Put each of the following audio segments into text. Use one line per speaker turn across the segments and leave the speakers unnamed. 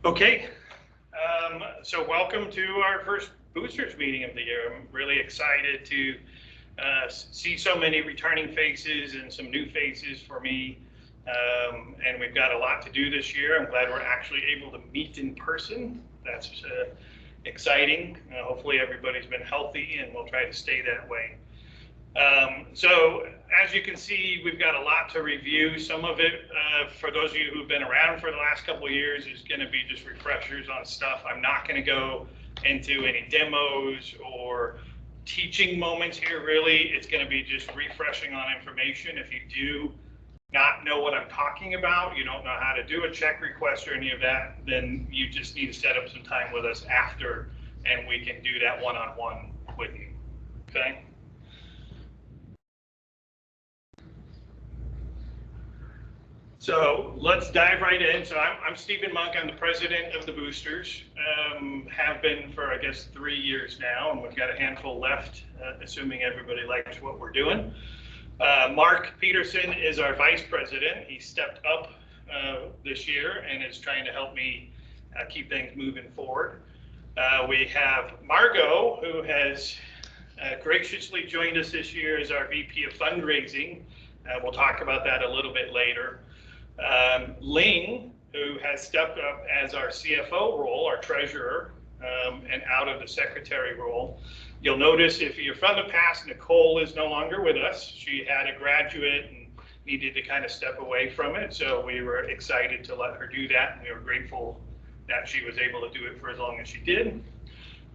Okay, so welcome to our first boosters meeting of the year. I'm really excited to see so many returning faces and some new faces for me. And we've got a lot to do this year. I'm glad we're actually able to meet in person. That's exciting. Hopefully everybody's been healthy and we'll try to stay that way. So as you can see, we've got a lot to review. Some of it, for those of you who've been around for the last couple of years, is going to be just refreshers on stuff. I'm not going to go into any demos or teaching moments here, really. It's going to be just refreshing on information. If you do not know what I'm talking about, you don't know how to do a check request or any of that, then you just need to set up some time with us after, and we can do that one-on-one with you, okay? So let's dive right in. So I'm Stephen Monk. I'm the president of the Boosters. Have been for, I guess, 3 years now, and we've got a handful left, assuming everybody likes what we're doing. Mark Peterson is our vice president. He stepped up this year and is trying to help me keep things moving forward. We have Margot, who has graciously joined us this year as our VP of fundraising. We'll talk about that a little bit later. Ling, who has stepped up as our CFO role, our treasurer, and out of the secretary role. You'll notice if you're from the past, Nicole is no longer with us. She had a graduate and needed to kind of step away from it. So we were excited to let her do that. And we were grateful that she was able to do it for as long as she did.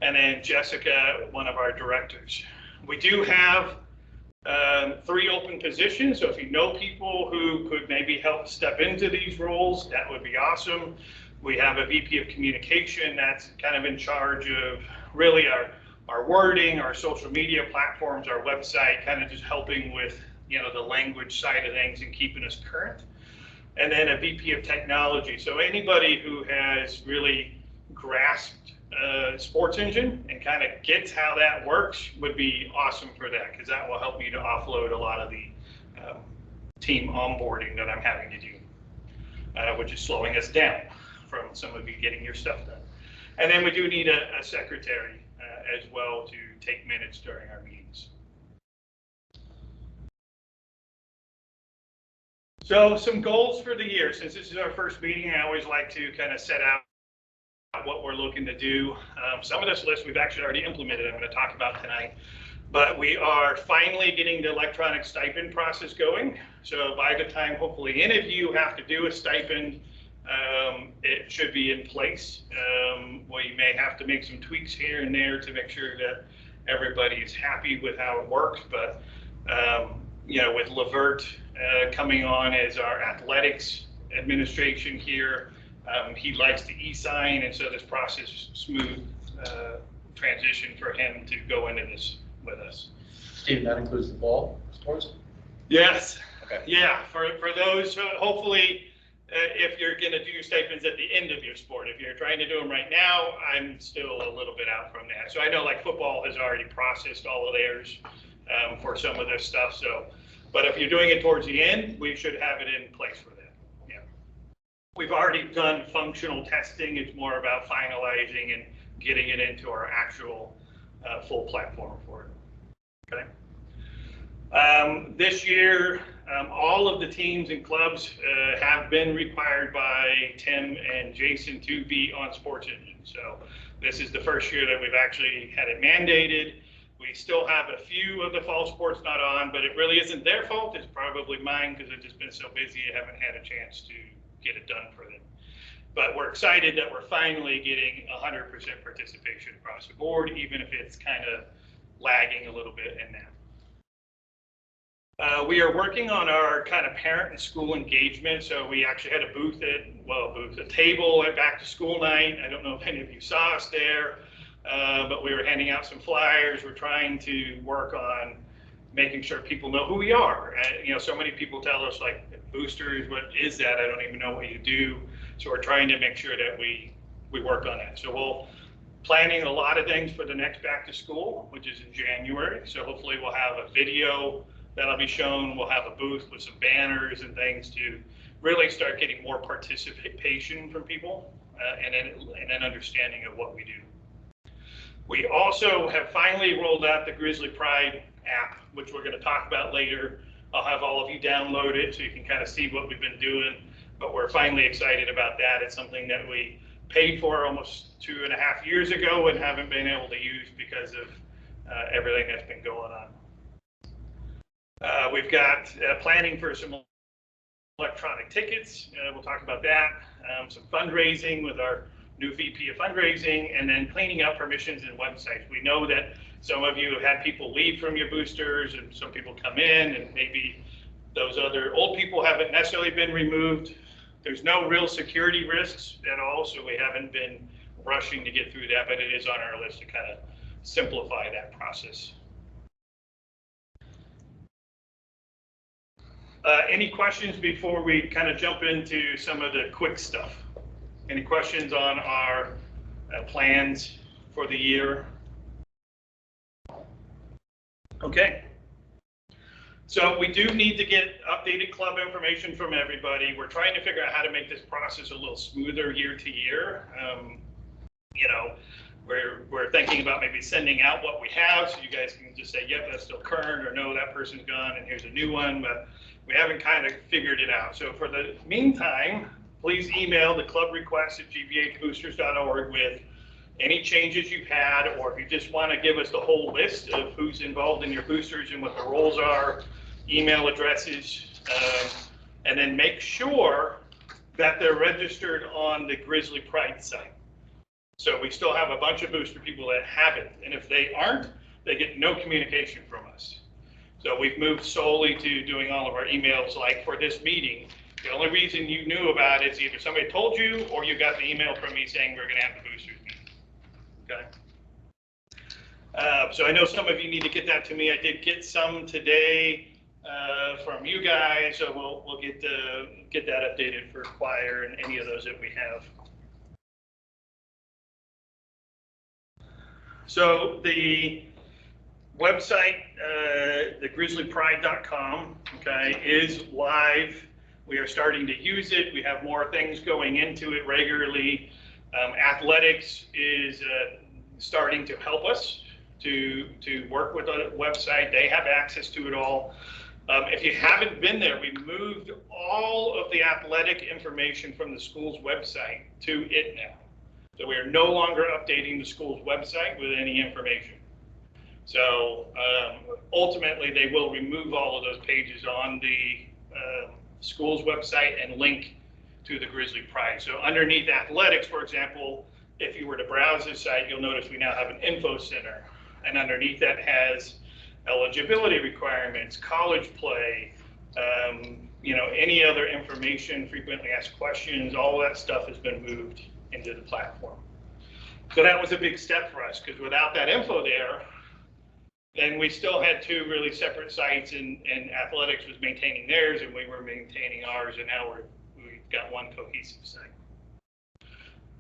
And then Jessica, one of our directors. We do have 3 open positions, so if you know people who could maybe help step into these roles, that would be awesome. We have a VP of communication that's kind of in charge of really our wording, our social media platforms, our website, kind of just helping with, you know, the language side of things and keeping us current. And then a VP of technology, so anybody who has really grasped Sports Engine and kind of gets how that works would be awesome for that, because that will help me to offload a lot of the team onboarding that I'm having to do, which is slowing us down from some of you getting your stuff done. And then we do need a secretary as well to take minutes during our meetings. So some goals for the year. Since this is our first meeting, I always like to kind of set out what we're looking to do. Some of this list we've actually already implemented, I'm going to talk about tonight, but we are finally getting the electronic stipend process going. So by the time hopefully any of you have to do a stipend, it should be in place. We may have to make some tweaks here and there to make sure that everybody is happy with how it works, but you know, with Levert coming on as our athletics administration here, he likes to e-sign, and so this process smooth transition for him to go into this with us.
Steve, that includes the fall sports?
Yes.
Okay.
Yeah, for those, hopefully, if you're going to do your stipends at the end of your sport. If you're trying to do them right now, I'm still a little bit out from that. So I know like football has already processed all of theirs for some of this stuff. So, but if you're doing it towards the end, we should have it in place for that. Yeah. We've already done functional testing. It's more about finalizing and getting it into our actual full platform for it. Okay. This year, all of the teams and clubs have been required by Tim and Jason to be on Sports Engine. So this is the first year that we've actually had it mandated. We still have a few of the fall sports not on, but it really isn't their fault. It's probably mine because I've just been so busy I haven't had a chance to get it done for them. But we're excited that we're finally getting 100% participation across the board, even if it's kind of lagging a little bit in that. We are working on our kind of parent and school engagement. So we actually had a a table at back to school night. I don't know if any of you saw us there, but we were handing out some flyers. We're trying to work on making sure people know who we are. And, you know, so many people tell us like, boosters, what is that? I don't even know what you do. So we're trying to make sure that we work on that. So we'll planning a lot of things for the next back to school, which is in January. So hopefully we'll have a video that'll be shown. We'll have a booth with some banners and things to really start getting more participation from people and an understanding of what we do. We also have finally rolled out the Grizzly Pride app, which we're going to talk about later. I'll have all of you download it so you can kind of see what we've been doing, but we're finally excited about that. It's something that we paid for almost 2.5 years ago and haven't been able to use because of everything that's been going on. We've got planning for some electronic tickets. We'll talk about that. Some fundraising with our new VP of fundraising, and then cleaning up permissions and websites. We know that some of you have had people leave from your boosters and some people come in, and maybe those other old people haven't necessarily been removed. There's no real security risks at all, so we haven't been rushing to get through that, but it is on our list to kind of simplify that process. Any questions before we kind of jump into some of the quick stuff? Any questions on our plans for the year? Okay. So we do need to get updated club information from everybody. We're trying to figure out how to make this process a little smoother year to year. You know, we're thinking about maybe sending out what we have so you guys can just say, yep, that's still current, or no, that person's gone and here's a new one, but we haven't kind of figured it out. So for the meantime, please email the club request at gbhboosters.org with any changes you've had, or if you just want to give us the whole list of who's involved in your boosters and what the roles are, email addresses, and then make sure that they're registered on the Grizzly Pride site. So we still have a bunch of booster people that haven't, and if they aren't, they get no communication from us. So we've moved solely to doing all of our emails. Like for this meeting, the only reason you knew about it is either somebody told you or you got the email from me saying we're going to have the boosters meeting. Okay. So I know some of you need to get that to me. I did get some today from you guys, so we'll get that updated for choir and any of those that we have. So the website, thegrizzlypride.com, okay, is live. We are starting to use it. We have more things going into it regularly. Athletics is starting to help us to work with the website. They have access to it all. If you haven't been there, we moved all of the athletic information from the school's website to it now. So we are no longer updating the school's website with any information. So ultimately, they will remove all of those pages on the school's website and link to the Grizzly Pride. So underneath athletics, for example, if you were to browse this site, you'll notice we now have an info center. And underneath that has eligibility requirements, college play, you know, any other information, frequently asked questions, all that stuff has been moved into the platform. So that was a big step for us, because without that info there, then we still had two really separate sites, and athletics was maintaining theirs and we were maintaining ours, and now we've got one cohesive site.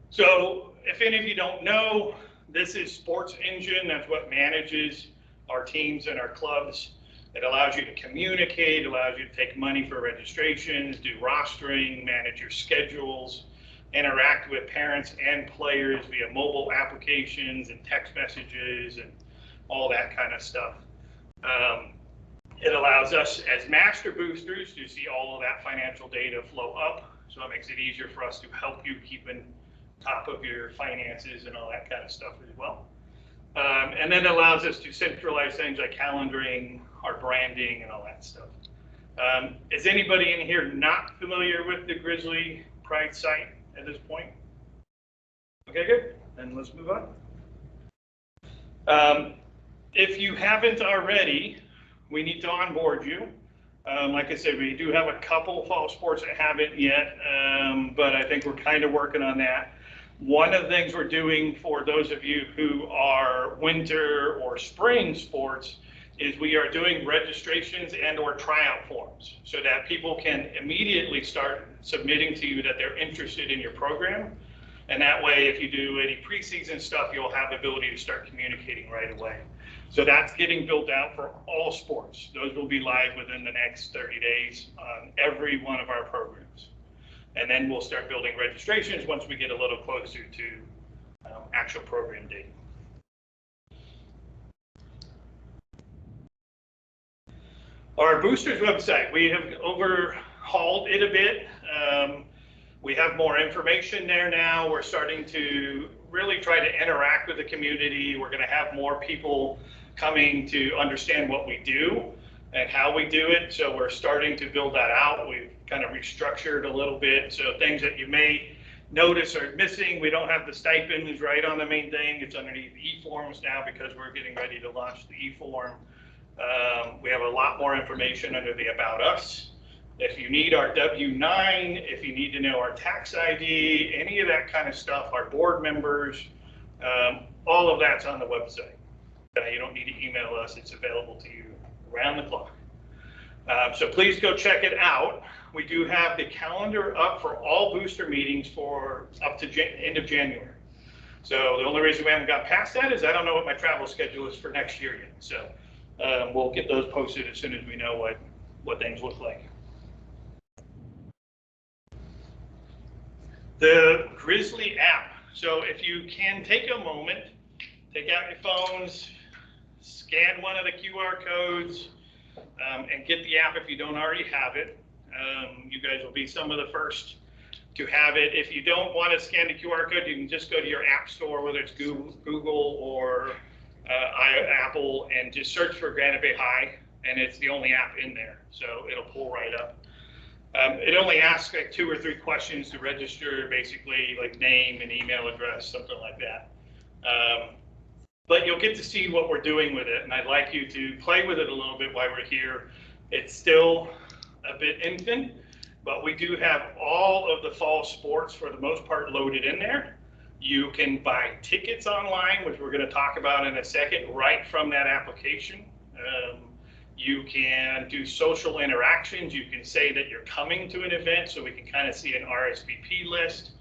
So if any of you don't know, this is Sports Engine. That's what manages our teams and our clubs. It allows you to communicate, allows you to take money for registrations, do rostering, manage your schedules, interact with parents and players via mobile applications and text messages and all that kind of stuff. It allows us as master boosters to see all of that financial data flow up, so it makes it easier for us to help you keep in top of your finances and all that kind of stuff as well. And then it allows us to centralize things like calendaring, our branding, and all that stuff. Is anybody in here not familiar with the Grizzly Pride site at this point? Okay, good. Then let's move on. If you haven't already, we need to onboard you. Like I said, we do have a couple fall sports that haven't yet, but I think we're kind of working on that. One of the things we're doing for those of you who are winter or spring sports is we are doing registrations and or tryout forms so that people can immediately start submitting to you that they're interested in your program. And that way, if you do any preseason stuff, you'll have the ability to start communicating right away. So that's getting built out for all sports. Those will be live within the next 30 days on every one of our programs. And then we'll start building registrations once we get a little closer to actual program date. Our boosters website, we have overhauled it a bit. We have more information there now. We're starting to really try to interact with the community. We're going to have more people coming to understand what we do and how we do it. So we're starting to build that out. We've kind of restructured a little bit. So things that you may notice are missing. We don't have the stipends right on the main thing. It's underneath e-forms now because we're getting ready to launch the e-form. We have a lot more information under the About Us. If you need our W-9, if you need to know our tax ID, any of that kind of stuff, our board members, all of that's on the website. You don't need to email us. It's available to you around the clock. So please go check it out. We do have the calendar up for all booster meetings for up to end of January. So the only reason we haven't got past that is I don't know what my travel schedule is for next year yet. So we'll get those posted as soon as we know what things look like. The Grizzly app. So if you can take a moment, take out your phones, scan one of the QR codes, and get the app if you don't already have it. You guys will be some of the first to have it. If you don't want to scan the QR code, you can just go to your app store, whether it's Google or Apple, and just search for Granite Bay High, and it's the only app in there, so it'll pull right up. It only asks like 2 or 3 questions to register, basically like name and email address, something like that. But you'll get to see what we're doing with it, and I'd like you to play with it a little bit while we're here. It's still a bit infant, but we do have all of the fall sports for the most part loaded in there. You can buy tickets online, which we're going to talk about in a second, right from that application. You can do social interactions. You can say that you're coming to an event so we can kind of see an RSVP list.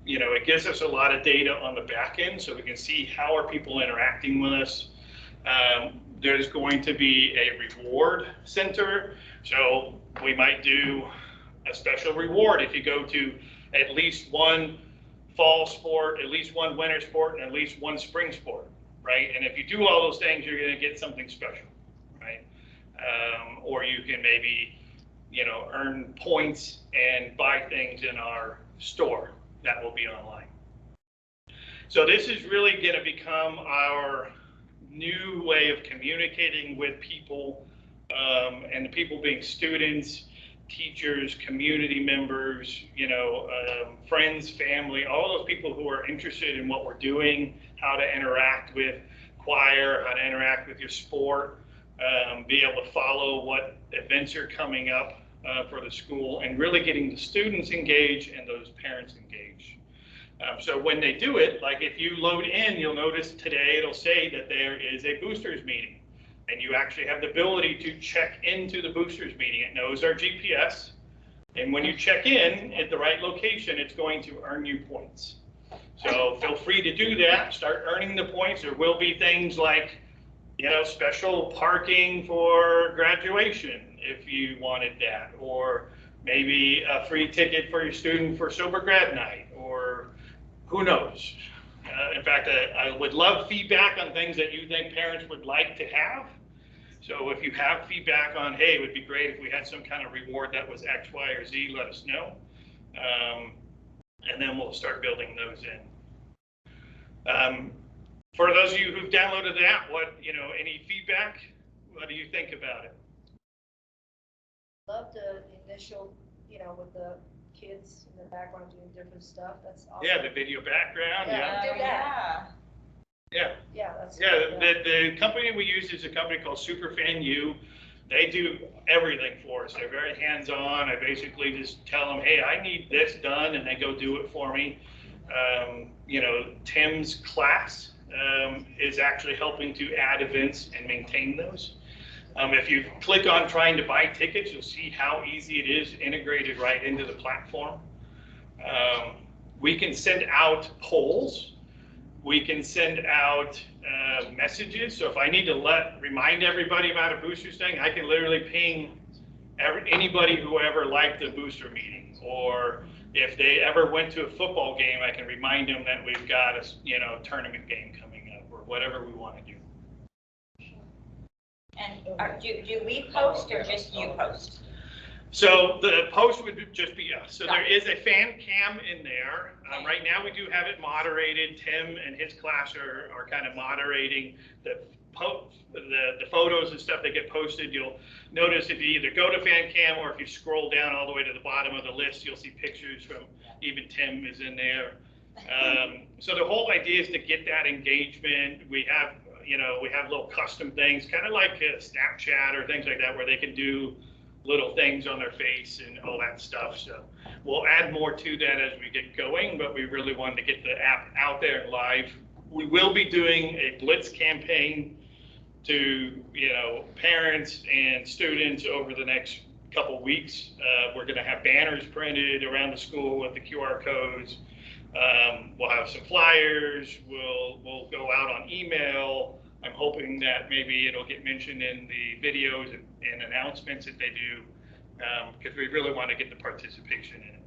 You know, it gives us a lot of data on the back end so we can see how are people interacting with us. There's going to be a reward center. So we might do a special reward if you go to at least one fall sport, at least one winter sport, and at least one spring sport, right? And if you do all those things, you're going to get something special, right? Or you can maybe, you know, earn points and buy things in our store that will be online. So this is really going to become our new way of communicating with people, and the people being students, teachers, community members, you know, friends, family, all those people who are interested in what we're doing, how to interact with choir, how to interact with your sport, be able to follow what events are coming up for the school, and really getting the students engaged and those parents engaged. So when they do it, like if you load in, you'll notice today it'll say that there is a boosters meeting, and you actually have the ability to check into the boosters meeting. It knows our GPS, and when you check in at the right location, it's going to earn you points. So feel free to do that, start earning the points. There will be things like, you know, special parking for graduation if you wanted that, or maybe a free ticket for your student for sober grad night, or who knows. In fact, I would love feedback on things that you think parents would like to have. So if you have feedback on, hey, it would be great if we had some kind of reward that was X, Y, or Z, let us know. And then we'll start building those in. For those of you who've downloaded the app, any feedback? What do you think about it?
Love the initial, with the kids in the background doing different stuff. That's awesome.
Yeah, the video background. The company we use is a company called SuperFanU. They do everything for us. They're very hands-on. I basically just tell them, hey, I need this done, and they go do it for me. Tim's class is actually helping to add events and maintain those. If you click on trying to buy tickets, you'll see how easy it is integrated right into the platform. We can send out polls. We can send out messages. So if I need to remind everybody about a boosters thing, I can literally ping anybody who ever liked the booster meeting, or if they ever went to a football game, I can remind them that we've got a tournament game coming up, or whatever we want to do.
And do we post or just you post?
So the post would just be us. So there is a fan cam in there. Right now we do have it moderated. Tim and his class are kind of moderating the photos and stuff that get posted. You'll notice if you either go to fan cam or if you scroll down all the way to the bottom of the list, you'll see pictures from even Tim is in there. So the whole idea is to get that engagement. We have little custom things, kind of like Snapchat or things like that, where they can do little things on their face and all that stuff. So we'll add more to that as we get going, but we really wanted to get the app out there and live. We will be doing a blitz campaign to parents and students over the next couple weeks. We're going to have banners printed around the school with the QR codes. We'll have some flyers. We'll go out on email. I'm hoping that maybe it'll get mentioned in the videos and announcements that they do, because we really want to get the participation in it.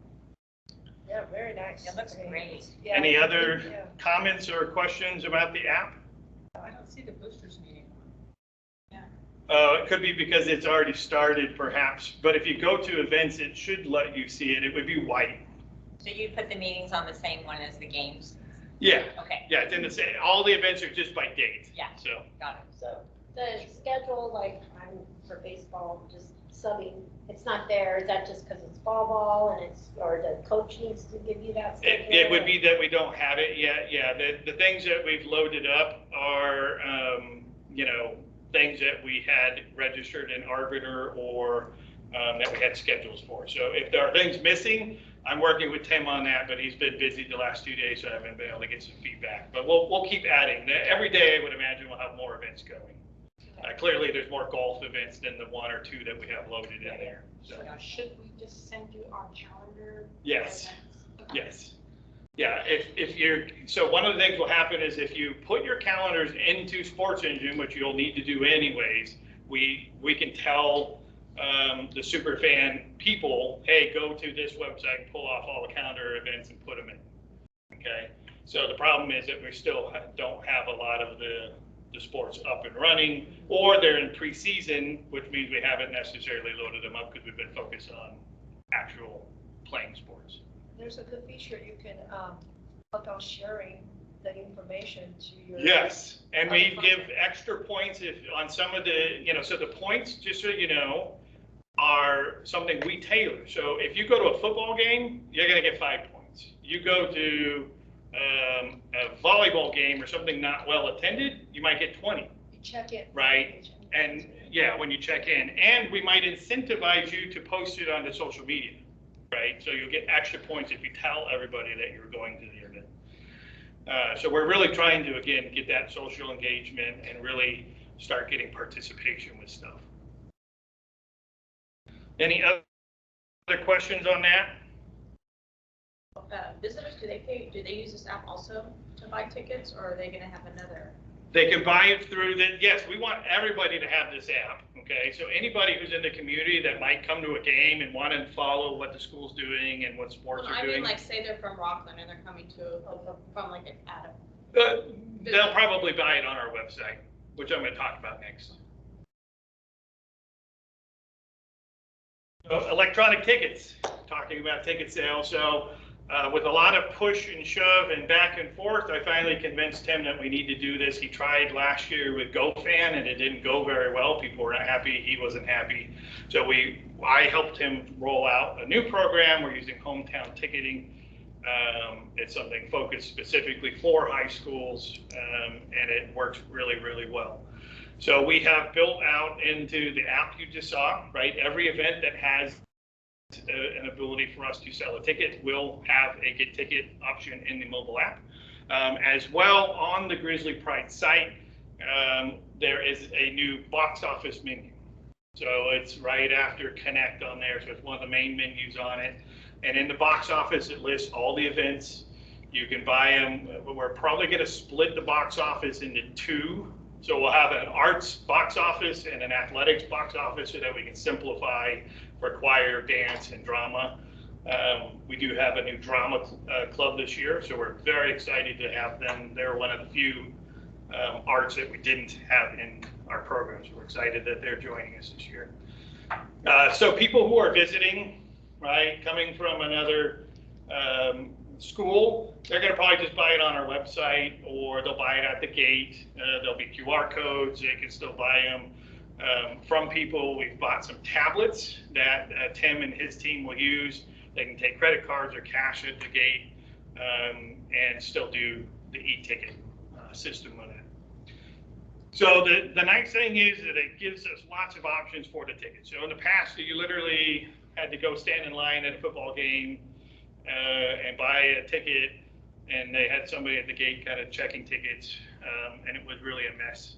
Yeah, very nice.
It looks great.
Yeah.
Any other comments or questions about the app?
I don't see the boosters meeting.
It could be because it's already started, perhaps. But if you go to events, it should let you see it. It would be white.
So you put the meetings on the same one as the games?
Yeah.
Okay.
Yeah, it's in the same. All the events are just by date.
Yeah.
So.
Got it.
So the schedule, like I'm for baseball, just subbing, it's not there. Is that just because it's fall and or the coach needs to give you that schedule?
It would be that we don't have it yet. Yeah, the things that we've loaded up are, things that we had registered in Arbiter or that we had schedules for. So if there are things missing, I'm working with Tim on that, but he's been busy the last 2 days, so I haven't been able to get some feedback. But we'll keep adding. Every day, I would imagine we'll have more events going. Clearly, there's more golf events than the 1 or 2 that we have loaded in there. So.
Now, should we just send you our calendar?
Yes.
Okay.
Yes. Yeah. So one of the things will happen is if you put your calendars into Sports Engine, which you'll need to do anyways, we can tell the super fan people, hey, go to this website and pull off all the calendar events and put them in. Okay. So the problem is that we still don't have a lot of the sports up and running, or they're in preseason, which means we haven't necessarily loaded them up because we've been focused on actual playing sports.
There's a good feature you can click on sharing the information to your.
Yes, and we give extra points if on some of the, so the points, just so you know, are something we tailor. So if you go to a football game, you're going to get 5 points. You go to a volleyball game or something not well attended, you might get 20.
You check it.
Right. And yeah, when you check in, and we might incentivize you to post it onto social media, right? So you'll get extra points if you tell everybody that you're going to the event. So we're really trying to, again, get that social engagement and really start getting participation with stuff. Any other questions on that?
Visitors, do they use this app also to buy tickets, or are they going to have another?
They can buy it through yes, we want everybody to have this app, okay? So anybody who's in the community that might come to a game and want to follow what the school's doing and what sports are doing.
I mean, like, say they're from Rockland and they're coming from like an Adam.
They'll probably buy it on our website, which I'm going to talk about next. So, electronic tickets, talking about ticket sales. So with a lot of push and shove and back and forth, I finally convinced him that we need to do this. He tried last year with GoFan and it didn't go very well. People were not happy. He wasn't happy. So I helped him roll out a new program. We're using hometown ticketing. It's something focused specifically for high schools, and it works really, really well. So we have built out into the app you just saw, right? Every event that has an ability for us to sell a ticket will have a get ticket option in the mobile app. As well, on the Grizzly Pride site, there is a new box office menu. So it's right after Connect on there. So it's one of the main menus on it. And in the box office, it lists all the events. You can buy them. We're probably going to split the box office into two. So we'll have an arts box office and an athletics box office so that we can simplify for choir, dance, and drama. We do have a new drama club this year, so we're very excited to have them. They're one of the few arts that we didn't have in our program, so we're excited that they're joining us this year. So people who are visiting, right, coming from another school, they're going to probably just buy it on our website, or they'll buy it at the gate. There'll be QR codes. They can still buy them from people. We've bought some tablets that Tim and his team will use. They can take credit cards or cash at the gate and still do the e-ticket system with it. So the nice thing is that it gives us lots of options for the tickets. So in the past, you literally had to go stand in line at a football game and buy a ticket, and they had somebody at the gate kind of checking tickets, and it was really a mess.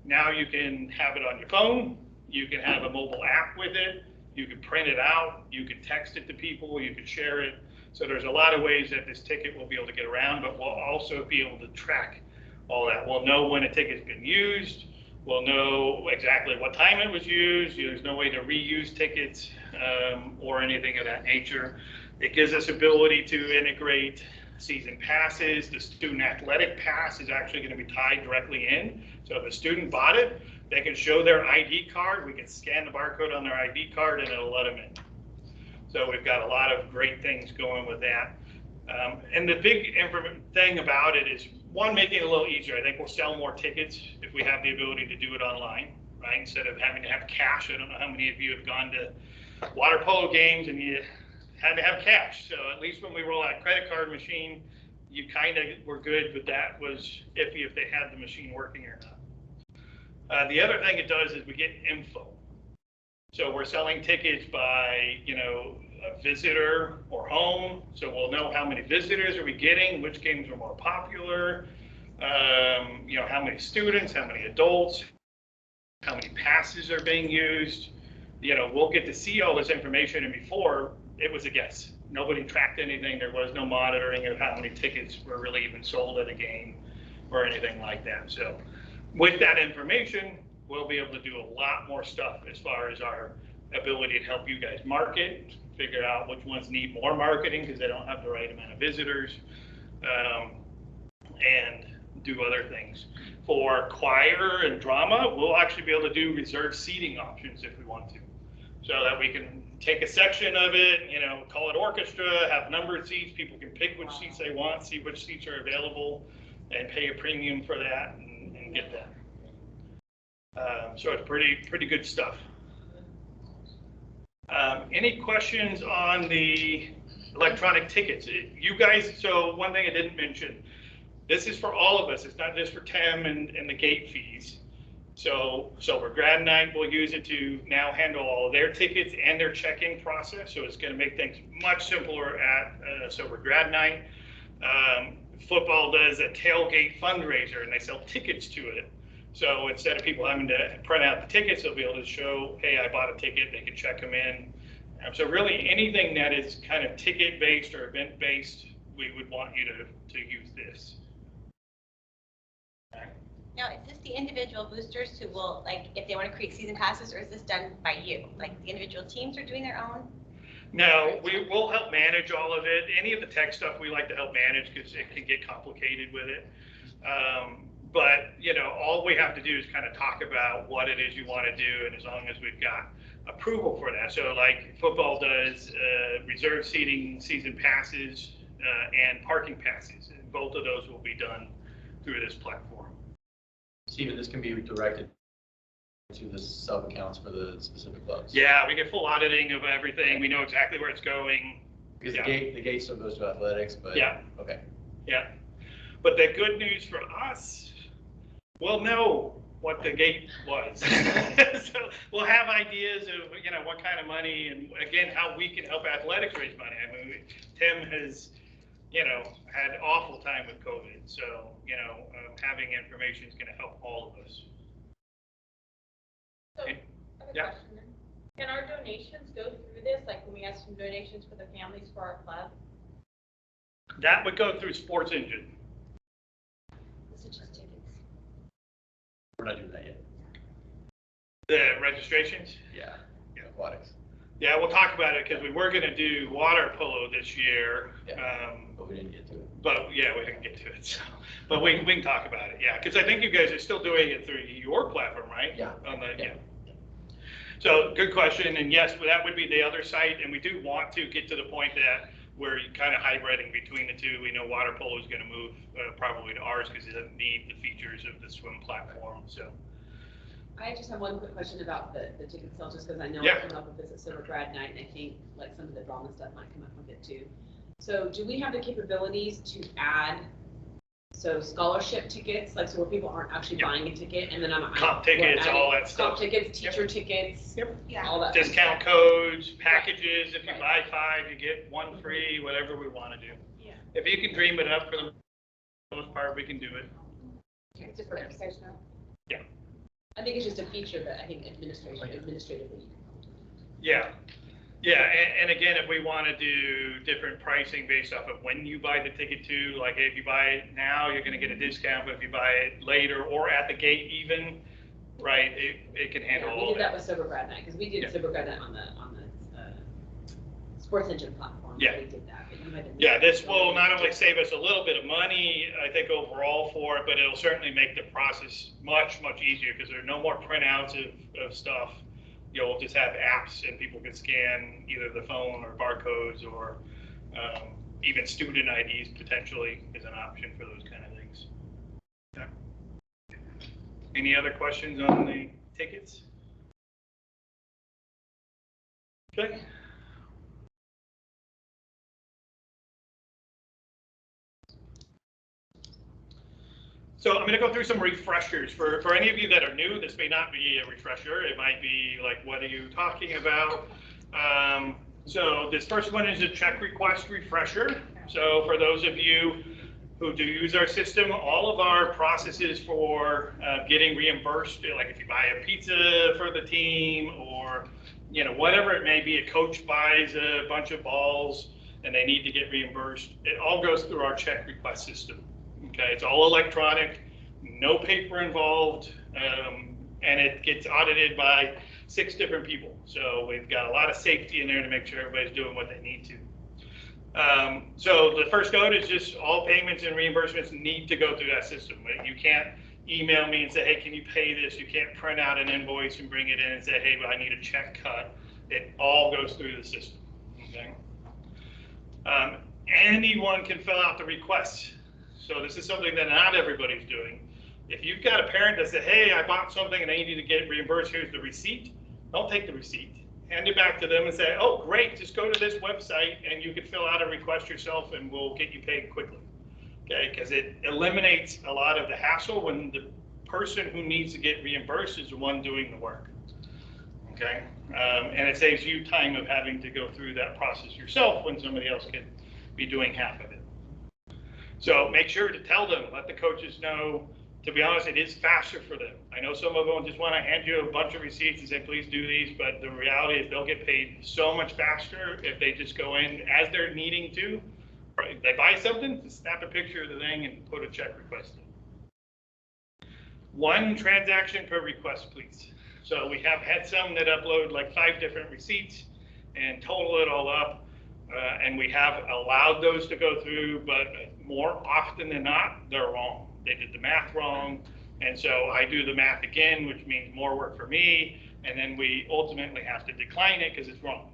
Now you can have it on your phone, you can have a mobile app with it, you can print it out, you can text it to people, you can share it. So there's a lot of ways that this ticket will be able to get around, but we'll also be able to track all that. We'll know when a ticket's been used, we'll know exactly what time it was used. There's no way to reuse tickets or anything of that nature. It gives us ability to integrate season passes. The student athletic pass is actually going to be tied directly in. So if a student bought it, they can show their ID card. We can scan the barcode on their ID card and it'll let them in. So we've got a lot of great things going with that. And the big thing about it is, one, making it a little easier. I think we'll sell more tickets if we have the ability to do it online, right? Instead of having to have cash. I don't know how many of you have gone to water polo games and you had to have cash. So at least when we roll out a credit card machine, you kind of were good, but that was iffy if they had the machine working or not. The other thing it does is we get info. So we're selling tickets by, a visitor or home. So we'll know how many visitors are we getting, which games are more popular, how many students, how many adults, how many passes are being used. We'll get to see all this information, and before it was a guess. Nobody tracked anything. There was no monitoring of how many tickets were really even sold at a game or anything like that. So with that information, we'll be able to do a lot more stuff as far as our ability to help you guys market, figure out which ones need more marketing because they don't have the right amount of visitors, and do other things. For choir and drama, we'll actually be able to do reserved seating options if we want to. So that we can take a section of it, call it orchestra, have numbered seats, people can pick which seats they want, see which seats are available, and pay a premium for that and get that. So it's pretty good stuff. Any questions on the electronic tickets? You guys, so one thing I didn't mention, this is for all of us. It's not just for Tim and the gate fees. So for grad night, we'll use it to now handle all of their tickets and their check-in process. So it's going to make things much simpler at for grad night. Football does a tailgate fundraiser and they sell tickets to it. So instead of people having to print out the tickets, they'll be able to show, hey, I bought a ticket, they can check them in. So really anything that is kind of ticket-based or event-based, we would want you to use this. Okay.
Now, is this the individual boosters who will, if they want to create season passes, or is this done by you? Like the individual teams are doing their own?
No, we will help manage all of it. Any of the tech stuff we like to help manage because it can get complicated with it. But, all we have to do is kind of talk about what it is you want to do, and as long as we've got approval for that. So like football does reserved seating, season passes, and parking passes. And both of those will be done through this platform.
Stephen, this can be directed to the sub-accounts for the specific clubs.
Yeah, we get full auditing of everything. We know exactly where it's going.
Because the gate still goes to athletics, but
yeah.
Okay.
Yeah. But the good news for us, we'll know what the gate was. So we'll have ideas of, what kind of money and again, how we can help athletics raise money. I mean, Tim has, had awful time with COVID. So, having information is going to help all of us.
So, I have a
Yeah.
question then. Can our donations go through this? Like when we have some donations for the families for our club?
That would go through Sports Engine.
This is just tickets.
We're not doing that yet.
The registrations?
Yeah. Yeah, aquatics.
Yeah, we'll talk about it because we were going to do water polo this year.
Yeah. But we didn't get to it.
But yeah, we didn't get to it. So, but we can talk about it. Yeah, because I think you guys are still doing it through your platform, right?
Yeah.
On the,
Yeah.
So good question. And yes, that would be the other site. And we do want to get to the point that we're kind of hybriding between the two. We know water polo is going to move probably to ours because it doesn't need the features of the swim platform. So.
I just have one quick question about the ticket sales, just because I know
Yeah.
I'm coming up with this at Silver Grad Night, and I think like some of the drama stuff might come up with it too. So do we have the capabilities to add, so scholarship tickets, like so where people aren't actually
Yep.
buying a ticket, and then
Comp tickets, all that stuff.
Comp tickets, teacher tickets,
Yeah.
all that.
Discount codes, packages. If you buy 5, you get 1 free, whatever we want to do.
Yeah.
If you can dream it up for the most part, we can do it.
It's just for educational.
Yeah.
I think it's just a feature that I think administratively.
Yeah. Yeah. And again, if we want to do different pricing based off of when you buy the ticket too, like if you buy it now, you're going to get a discount, but if you buy it later or at the gate even, right, it can handle
Yeah,
all
we did that
that.
with Silver Grad Night, because we did
Yeah.
Silver Grad Night on the Sports Engine platform.
Yeah.
We did that, but you had to.
Yeah, this will not only save us a little bit of money, I think overall for it, but it'll certainly make the process much, much easier because there are no more printouts of stuff. You'll just have apps and people can scan either the phone or barcodes or even student IDs potentially is an option for those kind of things. Yeah. Any other questions on the tickets? Okay. So I'm going to go through some refreshers. For any of you that are new, this may not be a refresher. It might be like, what are you talking about? So this first one is a check request refresher. So for those of you who do use our system, all of our processes for getting reimbursed, like if you buy a pizza for the team or whatever it may be, a coach buys a bunch of balls and they need to get reimbursed, it all goes through our check request system. Okay, it's all electronic, no paper involved, and it gets audited by 6 different people. So we've got a lot of safety in there to make sure everybody's doing what they need to. So the first note is just all payments and reimbursements need to go through that system. You can't email me and say, hey, can you pay this? You can't print out an invoice and bring it in and say, hey, well, I need a check cut. It all goes through the system. Okay. Anyone can fill out the requests. So this is something that not everybody's doing. If you've got a parent that said, hey, I bought something and I need to get reimbursed, here's the receipt. Don't take the receipt. Hand it back to them and say, oh, great, just go to this website and you can fill out a request yourself and we'll get you paid quickly. Okay, because it eliminates a lot of the hassle when the person who needs to get reimbursed is the one doing the work. Okay, and it saves you time of having to go through that process yourself when somebody else could be doing half of it. So make sure to tell them, let the coaches know. To be honest, it is faster for them. I know some of them just want to hand you a bunch of receipts and say, please do these, but the reality is they'll get paid so much faster if they just go in as they're needing to. If they buy something, just snap a picture of the thing and put a check request in. 1 transaction per request, please. So we have had some that upload like 5 different receipts and total it all up. And we have allowed those to go through, but more often than not, they're wrong. They did the math wrong. And so I do the math again, which means more work for me. And then we ultimately have to decline it because it's wrong.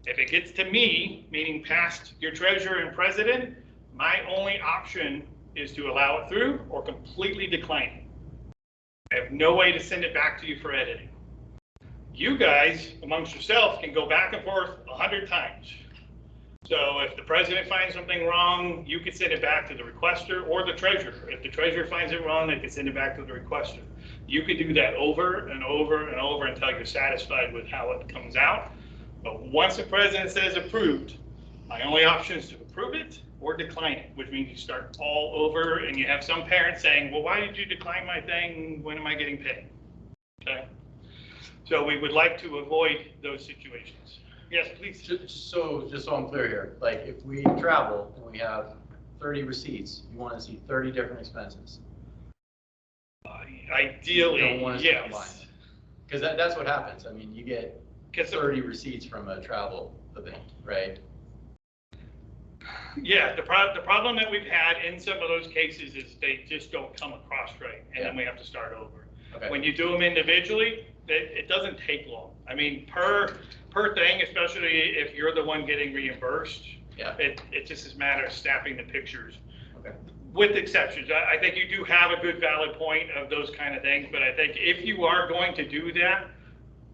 If it gets to me, meaning past your treasurer and president, my only option is to allow it through or completely decline it. I have no way to send it back to you for editing. You guys, amongst yourselves, can go back and forth 100 times. So if the president finds something wrong, you can send it back to the requester or the treasurer. If the treasurer finds it wrong, they can send it back to the requester. You could do that over and over and over until you're satisfied with how it comes out. But once the president says approved, my only option is to approve it or decline it, which means you start all over and you have some parents saying, well, why did you decline my thing? When am I getting paid? Okay. So we would like to avoid those situations. Yes, please.
Just so I'm clear here, like if we travel and we have 30 receipts, you want to see 30 different expenses.
Ideally,
You don't want us to combine
yes.
them. Because that's what happens. I mean, you get
'Cause the-
30 receipts from a travel event, right?
Yeah, the problem that we've had in some of those cases is they just don't come across right, and then we have to start over.
Okay.
When you do them individually, it doesn't take long. I mean, per thing, especially if you're the one getting reimbursed,
Yeah.
it just is a matter of snapping the pictures.
Okay.
With exceptions. I think you do have a good valid point of those kind of things, but I think if you are going to do that,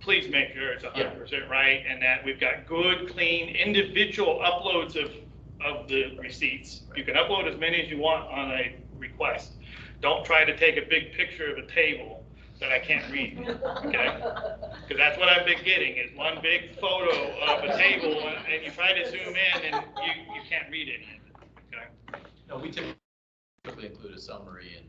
please make sure it's 100% right, and that we've got good, clean, individual uploads of the receipts. You can upload as many as you want on a request. Don't try to take a big picture of a table that I can't read, okay? Because that's what I've been getting, is one big photo of a table, and you try to zoom in, and you can't read any of it, okay?
No, we typically include a summary in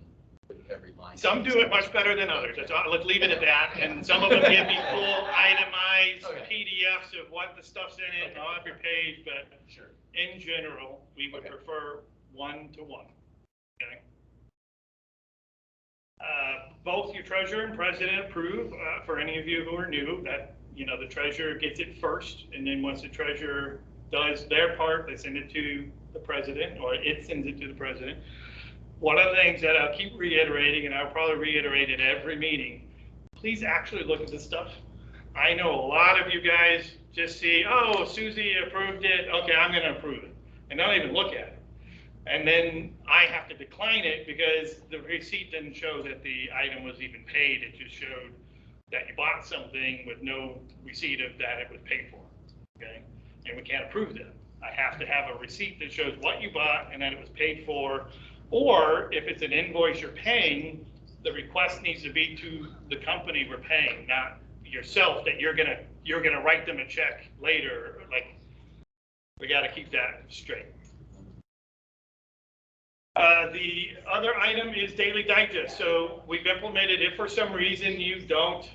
every line.
Some do it much better than others. Let's leave it at that. And some of them give me full itemized PDFs of what the stuff's in it on every page, but
Sure.
in general, we would prefer 1-to-1. Okay. Both your treasurer and president approve, for any of you who are new, that, the treasurer gets it first. And then once the treasurer does their part, they send it to the president, or it sends it to the president. One of the things that I'll keep reiterating, and I'll probably reiterate at every meeting, please actually look at this stuff. I know a lot of you guys just see, oh, Susie approved it, okay, I'm gonna approve it, and don't even look at it. And then I have to decline it because the receipt didn't show that the item was even paid, it just showed that you bought something with no receipt of that it was paid for, okay? And we can't approve that. I have to have a receipt that shows what you bought and that it was paid for. Or if it's an invoice you're paying, the request needs to be to the company we're paying, not yourself, that you're gonna write them a check later. Like, we got to keep that straight. The other item is daily digest. So we've implemented, if for some reason you don't,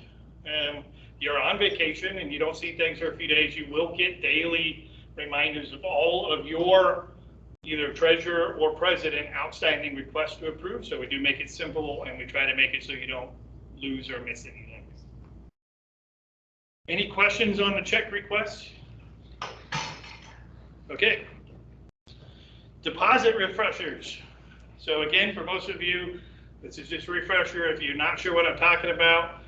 you're on vacation and you don't see things for a few days, you will get daily reminders of all of your either treasurer or president outstanding requests to approve. So we do make it simple, and we try to make it so you don't lose or miss anything. Any questions on the check requests? Okay. Deposit refreshers. So again, for most of you, this is just a refresher. If you're not sure what I'm talking about,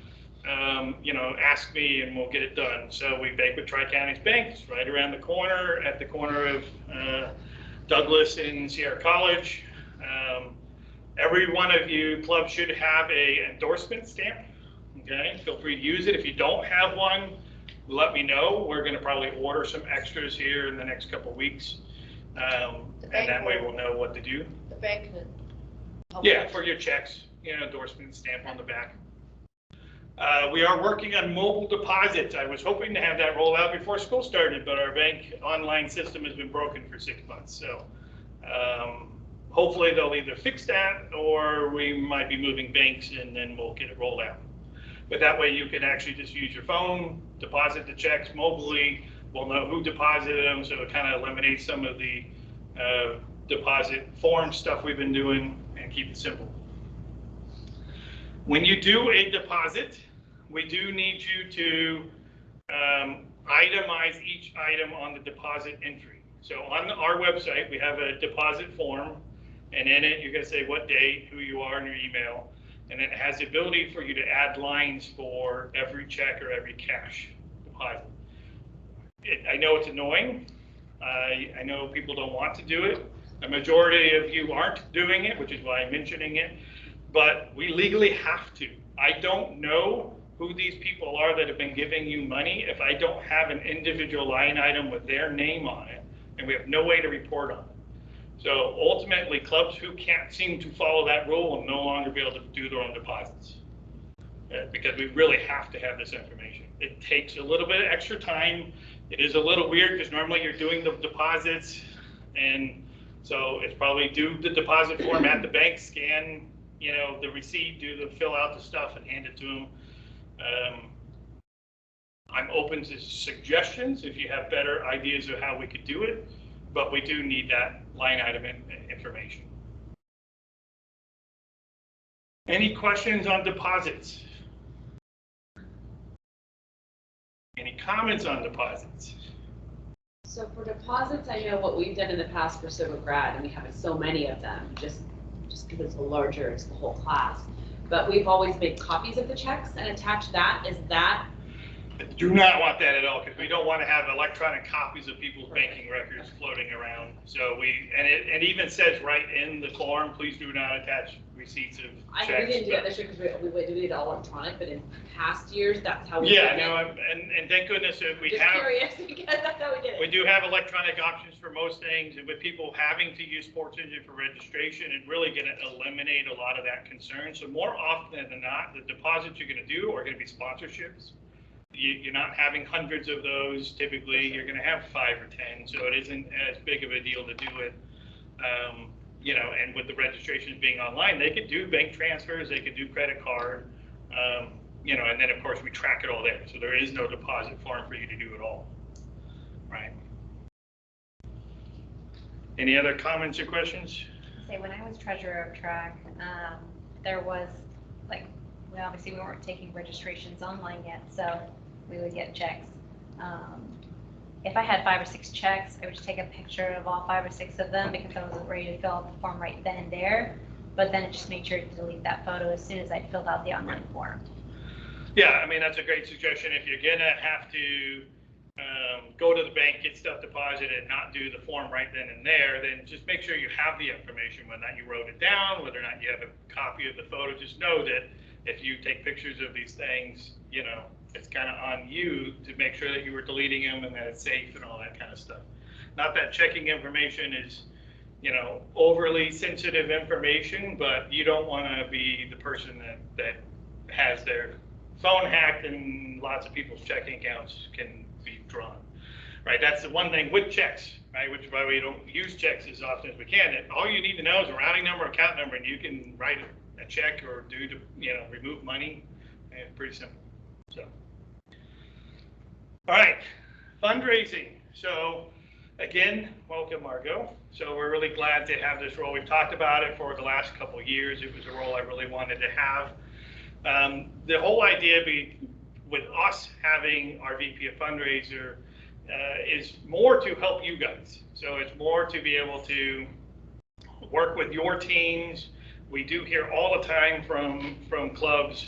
ask me and we'll get it done. So we bank with Tri-Counties Banks right around the corner, at the corner of Douglas and Sierra College. Every one of you clubs should have a endorsement stamp. Okay, feel free to use it. If you don't have one, let me know. We're going to probably order some extras here in the next couple of weeks, and that way we'll know what to do.
The bank could help.
Yeah, for your checks, endorsement stamp on the back. We are working on mobile deposits. I was hoping to have that roll out before school started, but our bank online system has been broken for 6 months. So hopefully they'll either fix that, or we might be moving banks and then we'll get it rolled out. But that way you can actually just use your phone, deposit the checks mobilely. We'll know who deposited them, so it kind of eliminates some of the deposit form stuff we've been doing and keep it simple. When you do a deposit, we do need you to itemize each item on the deposit entry. So on our website, we have a deposit form, and in it, you're going to say what date, who you are, and your email. And then it has the ability for you to add lines for every check or every cash deposit. I know it's annoying. I know people don't want to do it. The majority of you aren't doing it, which is why I'm mentioning it. But we legally have to. I don't know who these people are that have been giving you money if I don't have an individual line item with their name on it, and we have no way to report on it. So ultimately, clubs who can't seem to follow that rule will no longer be able to do their own deposits, because we really have to have this information. It takes a little bit of extra time. It is a little weird because normally you're doing the deposits, and so it's probably do the deposit form at the bank, scan the receipt, fill out the stuff and hand it to them. I'm open to suggestions if you have better ideas of how we could do it, but we do need that line item information. Any questions on deposits? Any comments on deposits?
So for deposits, I know what we've done in the past for Silver Grad, and we have so many of them, just because it's a larger, it's the whole class. But we've always made copies of the checks and attached that. Is that?
Do not want that at all, because we don't want to have electronic copies of people's banking records floating around. So it even says right in the form, please do not attach receipts of
I
checks.
know we didn't do that this year because we did it all electronic, but in past years, that's how we
Yeah,
did it.
no, and thank goodness that we
Just
have.
curious, because that's how we did it.
We do have electronic options for most things, and with people having to use Sports Engine for registration, it's really going to eliminate a lot of that concern. So more often than not, the deposits you're going to do are going to be sponsorships. You're not having hundreds of those. Typically, you're going to have 5 or 10, so it isn't as big of a deal to do it. You know, and with the registrations being online, they could do bank transfers, they could do credit card, you know, and then of course we track it all there. So there is no deposit form for you to do it all, right? Any other comments or questions?
Say, when I was treasurer of track, there was like, we obviously weren't taking registrations online yet, so we would get checks. If I had 5 or 6 checks, I would just take a picture of all 5 or 6 of them because I wasn't ready to fill out the form right then and there. But then it just made sure to delete that photo as soon as I filled out the online form.
Yeah, I mean, that's a great suggestion. If you're gonna have to go to the bank, get stuff deposited, and not do the form right then and there, then just make sure you have the information, whether or not you wrote it down, whether or not you have a copy of the photo. Just know that if you take pictures of these things, you know, it's kind of on you to make sure that you were deleting them and that it's safe and all that kind of stuff. Not that checking information is, you know, overly sensitive information, but you don't want to be the person that has their phone hacked and lots of people's checking accounts can be drawn, right? That's the one thing with checks, right? Which is why we don't use checks as often as we can. All you need to know is a routing number, account number, and you can write a check or remove money. And it's pretty simple. So, all right, fundraising. So again, welcome, Margot. So we're really glad to have this role. We've talked about it for the last couple of years. It was a role I really wanted to have. The whole idea with us having our VP of fundraiser is more to help you guys. So it's more to be able to work with your teams. We do hear all the time from clubs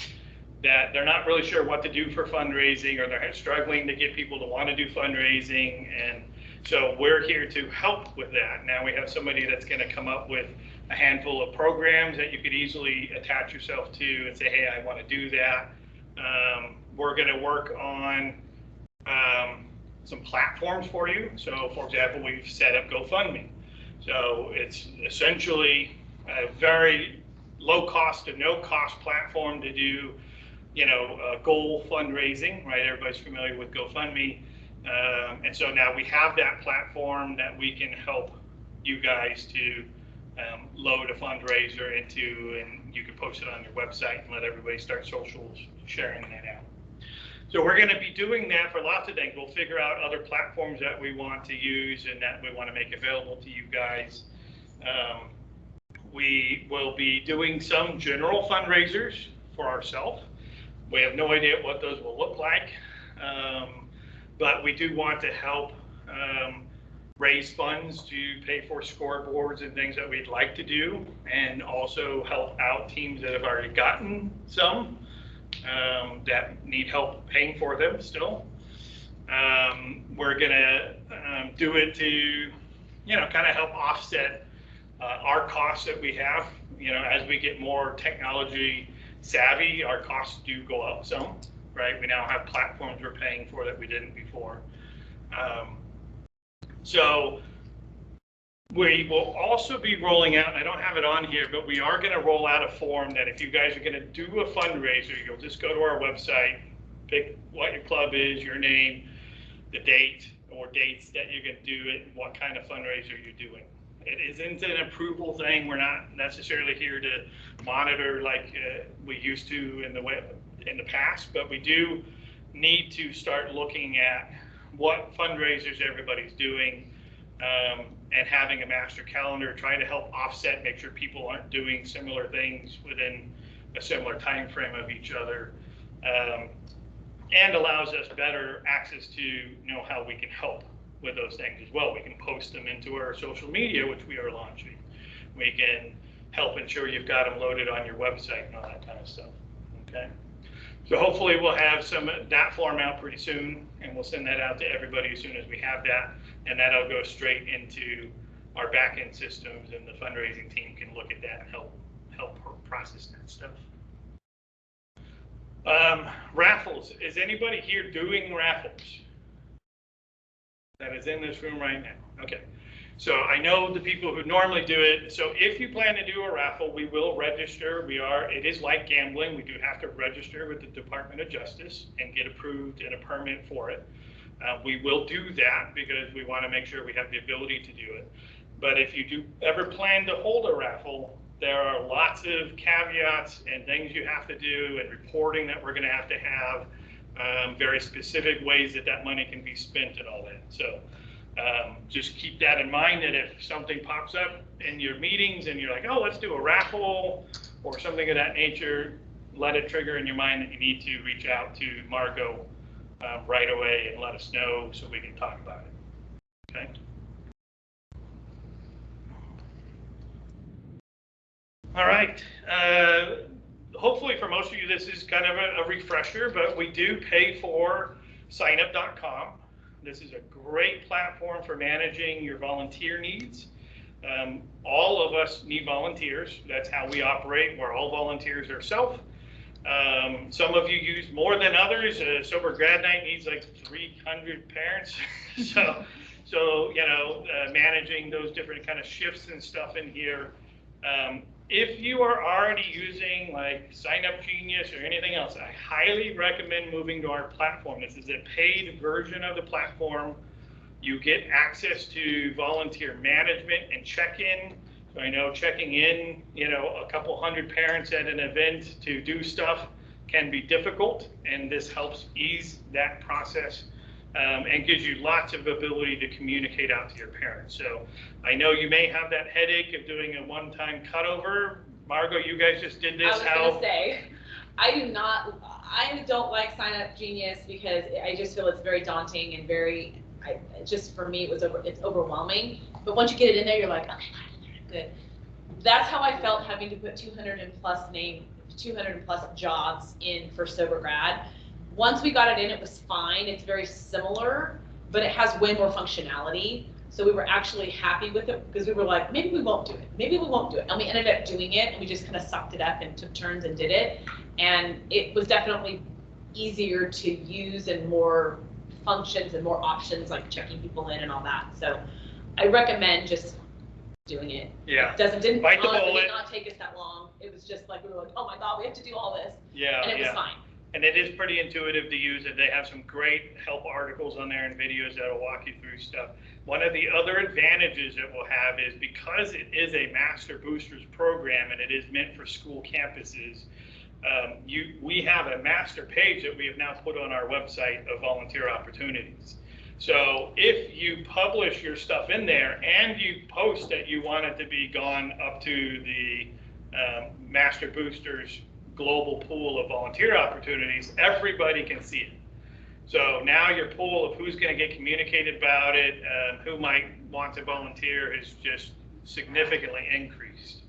that they're not really sure what to do for fundraising, or they're struggling to get people to want to do fundraising. And so we're here to help with that. Now we have somebody that's going to come up with a handful of programs that you could easily attach yourself to and say, hey, I want to do that. We're going to work on some platforms for you. So for example, we've set up GoFundMe. So it's essentially a very low cost to no cost platform to do, goal fundraising, right? Everybody's familiar with GoFundMe. And so now we have that platform that we can help you guys to load a fundraiser into, and you can post it on your website and let everybody start socials sharing that out. So we're going to be doing that for lots of things. We'll figure out other platforms that we want to use and that we want to make available to you guys. We will be doing some general fundraisers for ourselves. We have no idea what those will look like, but we do want to help raise funds to pay for scoreboards and things that we'd like to do, and also help out teams that have already gotten some that need help paying for them still. We're gonna do it to, kind of help offset our costs that we have. As we get more technology savvy, our costs do go up some, right? We now have platforms we're paying for that we didn't before. So we will also be rolling out, and I don't have it on here, but we are going to roll out a form that if you guys are going to do a fundraiser, you'll just go to our website, pick what your club is, your name, the date or dates that you're going to do it, and what kind of fundraiser you're doing. It isn't an approval thing. We're not necessarily here to monitor like we used to in the past, but we do need to start looking at what fundraisers everybody's doing, and having a master calendar, trying to help offset, make sure people aren't doing similar things within a similar time frame of each other, and allows us better access to know how we can help with those things as well. We can post them into our social media, which we are launching. We can help ensure you've got them loaded on your website and all that kind of stuff. Okay. So hopefully we'll have that form out pretty soon, and we'll send that out to everybody as soon as we have that, and that'll go straight into our back-end systems, and the fundraising team can look at that and help process that stuff. Raffles. Is anybody here doing raffles? That is in this room right now. Okay. So I know the people who normally do it. So if you plan to do a raffle, we will register. It is like gambling. We do have to register with the Department of Justice and get approved and a permit for it. We will do that because we want to make sure we have the ability to do it. But if you do ever plan to hold a raffle, there are lots of caveats and things you have to do, and reporting that we're going to have very specific ways that money can be spent and all that. So just keep that in mind, that if something pops up in your meetings and you're like, oh, let's do a raffle or something of that nature, let it trigger in your mind that you need to reach out to Margot right away and let us know so we can talk about it. Okay. All right. Hopefully for most of you, this is kind of a refresher, but we do pay for signup.com. This is a great platform for managing your volunteer needs. All of us need volunteers. That's how we operate. We're all volunteers ourselves. Some of you use more than others. Sober Grad Night needs like 300 parents. so you know, managing those different kind of shifts and stuff in here. If you are already using like Sign Up Genius or anything else, I highly recommend moving to our platform. This is a paid version of the platform. You get access to volunteer management and check-in. So I know checking in, you know, a couple hundred parents at an event to do stuff can be difficult, and this helps ease that process. And gives you lots of ability to communicate out to your parents. So I know you may have that headache of doing a one-time cutover. Margot, you guys just did this.
I was gonna say, I don't like Sign Up Genius because I just feel it's very daunting and just for me, it's overwhelming. But once you get it in there, you're like, okay, good. That's how I felt having to put 200 plus jobs in for Sober Grad. Once we got it in, it was fine. It's very similar, but it has way more functionality. So we were actually happy with it because we were like, maybe we won't do it. Maybe we won't do it. And we ended up doing it, and we just kind of sucked it up and took turns and did it. And it was definitely easier to use and more functions and more options, like checking people in and all that. So I recommend just doing it.
Yeah.
It did not take us that long. It was just like, we were like, oh my God, we have to do all this.
Yeah.
And it was fine.
And it is pretty intuitive to use it. They have some great help articles on there and videos that'll walk you through stuff. One of the other advantages it will have is because it is a Master Boosters program and it is meant for school campuses, we have a master page that we have now put on our website of volunteer opportunities. So if you publish your stuff in there and you post that you want it to be gone up to the Master Boosters global pool of volunteer opportunities, everybody can see it. So now your pool of who's going to get communicated about it, who might want to volunteer, is just significantly increased.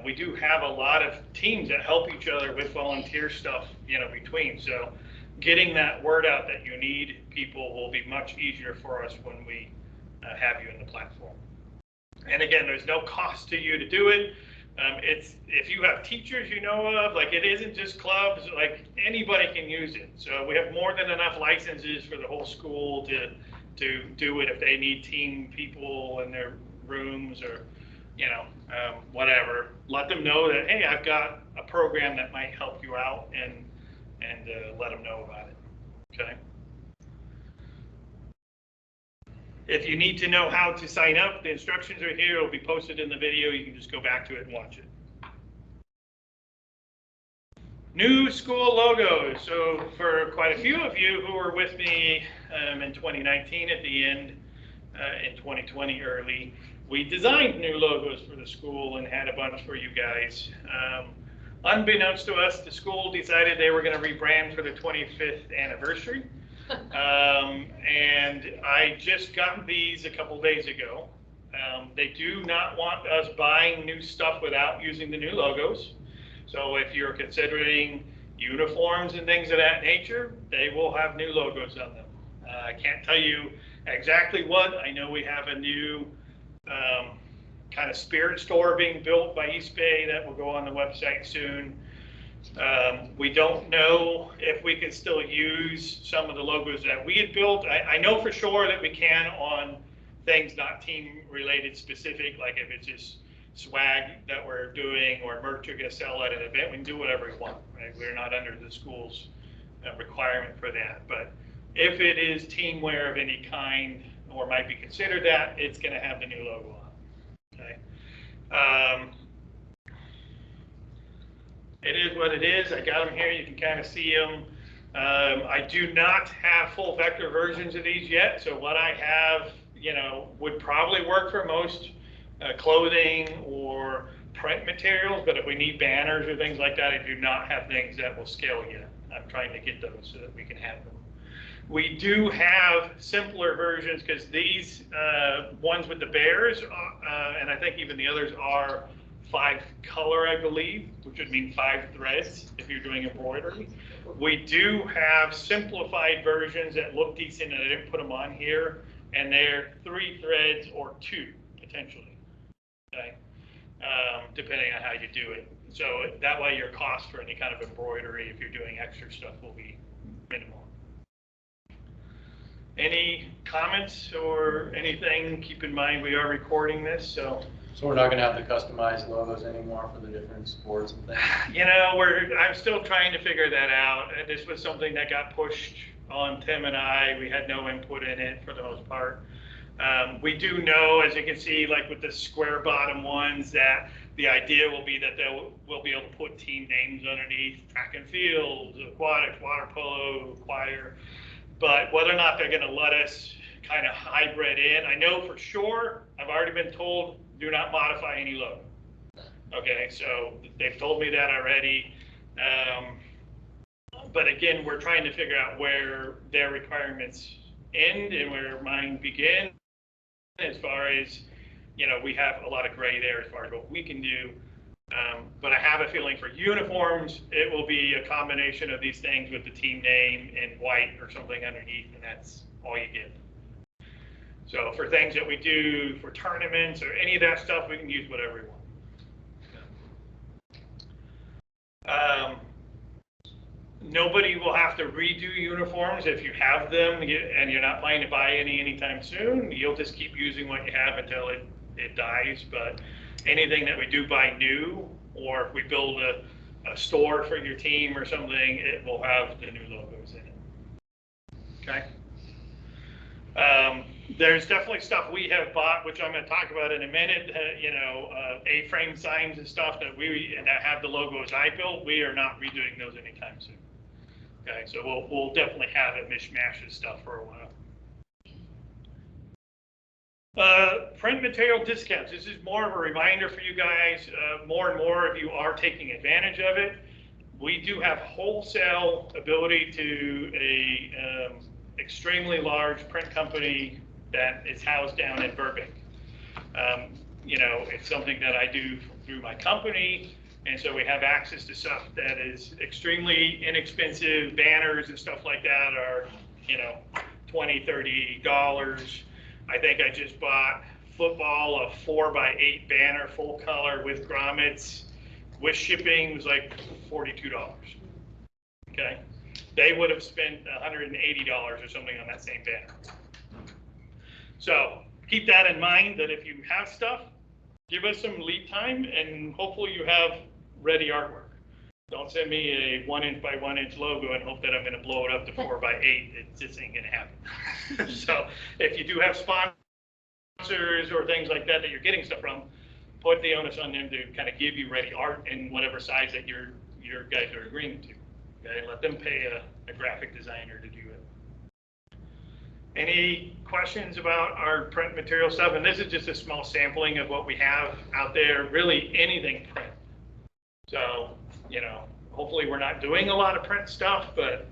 We do have a lot of teams that help each other with volunteer stuff, you know, between. So getting that word out that you need people will be much easier for us when we have you in the platform. And again, there's no cost to you to do it. It's, if you have teachers you know of, like, it isn't just clubs, like anybody can use it. So we have more than enough licenses for the whole school to do it if they need team people in their rooms or, you know, whatever. Let them know that, hey, I've got a program that might help you out, and let them know about it. Okay. If you need to know how to sign up, the instructions are here. It'll be posted in the video. You can just go back to it and watch it. New school logos. So for quite a few of you who were with me in 2019 at the end, in 2020 early, we designed new logos for the school and had a bunch for you guys. Unbeknownst to us, the school decided they were going to rebrand for the 25th anniversary. And I just got these a couple days ago. They do not want us buying new stuff without using the new logos. So if you're considering uniforms and things of that nature, they will have new logos on them. I can't tell you exactly what. I know we have a new kind of spirit store being built by East Bay that will go on the website soon. We don't know if we can still use some of the logos that we had built. I know for sure that we can on things not team related specific, like if it's just swag that we're doing or merch you're going to sell at an event, we can do whatever we want, right? We're not under the school's requirement for that. But if it is team wear of any kind or might be considered that, it's going to have the new logo on. Okay. It is what it is. I got them here. You can kind of see them. I do not have full vector versions of these yet. So what I have, would probably work for most clothing or print materials. But if we need banners or things like that, I do not have things that will scale yet. I'm trying to get those so that we can have them. We do have simpler versions because these ones with the bears, and I think even the others are 5 color, I believe, which would mean 5 threads if you're doing embroidery. We do have simplified versions that look decent, and I didn't put them on here, and they're 3 threads or 2 potentially, okay? Depending on how you do it. So that way your cost for any kind of embroidery, if you're doing extra stuff, will be minimal. Any comments or anything? Keep in mind we are recording this, so
we're not going to have the customized logos anymore for the different sports and things?
I'm still trying to figure that out. This was something that got pushed on Tim and I. We had no input in it for the most part. We do know, as you can see, like with the square bottom ones, that the idea will be that we'll be able to put team names underneath: track and field, aquatics, water polo, choir. But whether or not they're going to let us kind of hybrid in, I know for sure, I've already been told, do not modify any logo. Okay, so they've told me that already. But again, we're trying to figure out where their requirements end and where mine begin. As far as, we have a lot of gray there as far as what we can do. But I have a feeling for uniforms, it will be a combination of these things with the team name in white or something underneath, and that's all you get. So for things that we do for tournaments or any of that stuff, we can use whatever we want. Nobody will have to redo uniforms if you have them and you're not planning to buy any anytime soon. You'll just keep using what you have until it dies. But anything that we do buy new, or if we build a store for your team or something, it will have the new logos in it. Okay. There's definitely stuff we have bought, which I'm going to talk about in a minute. A-frame signs and stuff that have the logos I built. We are not redoing those anytime soon. Okay, so we'll definitely have a mishmash of stuff for a while. Print material discounts. This is more of a reminder for you guys. More and more of you are taking advantage of it. We do have wholesale ability to a extremely large print company that is housed down in Burbank. It's something that I do through my company, and so we have access to stuff that is extremely inexpensive. Banners and stuff like that are, $20, $30. I think I just bought football, a 4x8 banner, full color with grommets, with shipping was like $42. Okay. They would have spent $180 or something on that same banner. So keep that in mind, that if you have stuff, give us some lead time and hopefully you have ready artwork. Don't send me a 1" by 1" logo and hope that I'm going to blow it up to 4x8. It just ain't going to happen. So if you do have sponsors or things like that you're getting stuff from, put the onus on them to kind of give you ready art in whatever size that you your guys are agreeing to. Okay, let them pay a graphic designer to do it. Any questions about our print material stuff? And this is just a small sampling of what we have out there, really anything print. So, you know, hopefully we're not doing a lot of print stuff, but,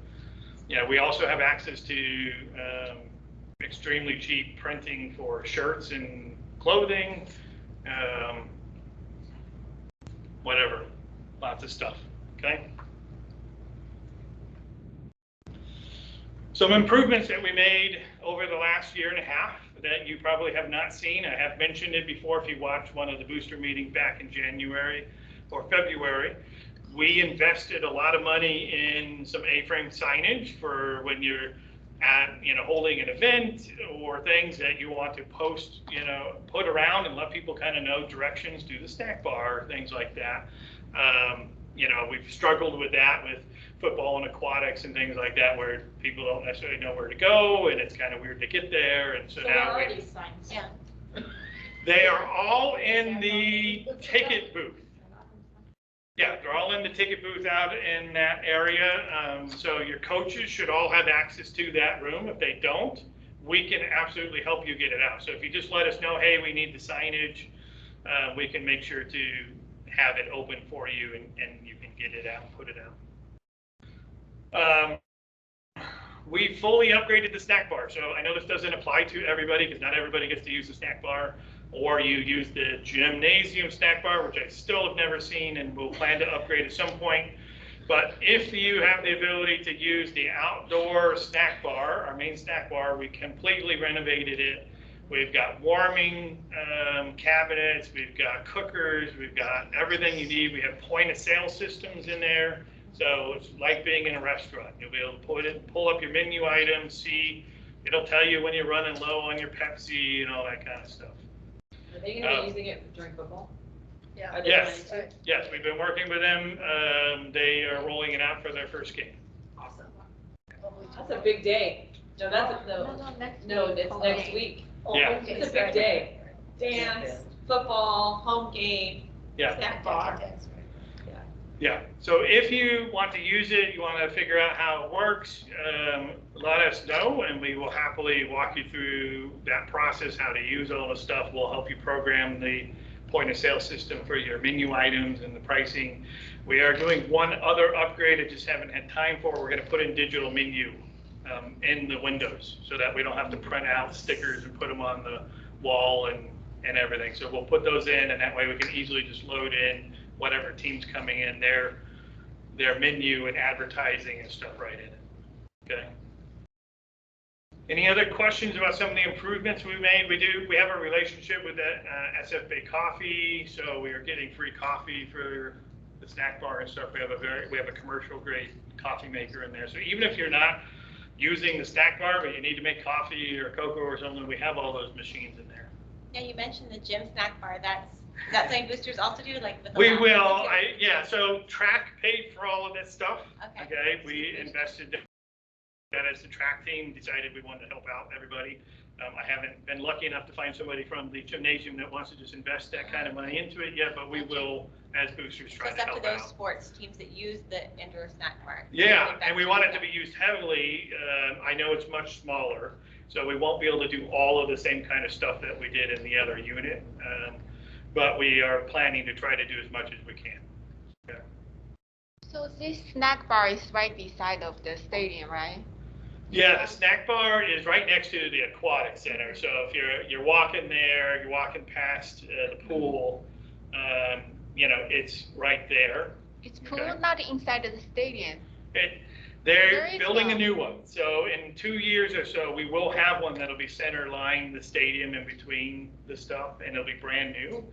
you know, we also have access to extremely cheap printing for shirts and clothing, whatever, lots of stuff, okay? Some improvements that we made over the last year and a half that you probably have not seen. I have mentioned it before if you watched one of the booster meetings back in January or February. We invested a lot of money in some A-frame signage for when you're at, you know, holding an event or things that you want to post, you know, put around and let people kind of know directions to the snack bar, things like that. You know, we've struggled with that with football and aquatics and things like that, where people don't necessarily know where to go, and it's kind of weird to get there. And so now
where are these signs?
Yeah.
they are all in the ticket booth. Yeah, they're all in the ticket booth out in that area. So your coaches should all have access to that room. If they don't, we can absolutely help you get it out. So if you just let us know, hey, we need the signage, we can make sure to have it open for you, and you can get it out and put it out. We fully upgraded the snack bar. So I know this doesn't apply to everybody because not everybody gets to use the snack bar, or you use the gymnasium snack bar, which I still have never seen and will plan to upgrade at some point. But if you have the ability to use the outdoor snack bar, our main snack bar, we completely renovated it. We've got warming cabinets, we've got cookers, we've got everything you need. We have point of sale systems in there. So it's like being in a restaurant. You'll be able to pull up your menu items, see, it'll tell you when you're running low on your Pepsi and all that kind of stuff.
Are they gonna be using it during football?
Yeah.
Are they
Yes,
planning to?
yes, we've been working with them. They are rolling it out for their first game.
Awesome. That's a big day. No, that's, no, it's next week.
Yeah.
It's a big day. Dance, football, home game,
Yeah.
snack bar.
Yeah, so if you want to use it, you want to figure out how it works, let us know, and we will happily walk you through that process, how to use all the stuff. We'll help you program the point of sale system for your menu items and the pricing. We are doing one other upgrade I just haven't had time for. We're going to put in digital menu in the windows so that we don't have to print out stickers and put them on the wall and everything. So we'll put those in, and that way we can easily just load in whatever team's coming in, their menu and advertising and stuff right in it. Okay. Any other questions about some of the improvements we made? We have a relationship with the SFBA Coffee, so we are getting free coffee for the snack bar and stuff. We have a commercial grade coffee maker in there. So even if you're not using the snack bar, but you need to make coffee or cocoa or something, we have all those machines in there.
Yeah, you mentioned the gym snack bar. Is that something boosters also do, like with the
We
labs?
will. Yeah. So track paid for all of this stuff.
Okay.
We invested that as the track team decided we wanted to help out everybody. I haven't been lucky enough to find somebody from the gymnasium that wants to just invest that kind of money into it yet, but we will, as boosters, try
It's
to
up to
help
those
out.
sports teams that use the indoor snack bar.
Yeah, and we want it to be used heavily. I know it's much smaller, so we won't be able to do all of the same kind of stuff that we did in the other unit, but we are planning to try to do as much as we can. Okay.
So this snack bar is right beside of the stadium, right?
Yeah, the snack bar is right next to the aquatic center. So if you're walking there, you're walking past the pool, you know, it's right there.
It's pool,
Okay.
not inside of the stadium.
They're
There is
building a
one.
new one. So in 2 years or so, we will have one that'll be center line the stadium in between the stuff, and it'll be brand new.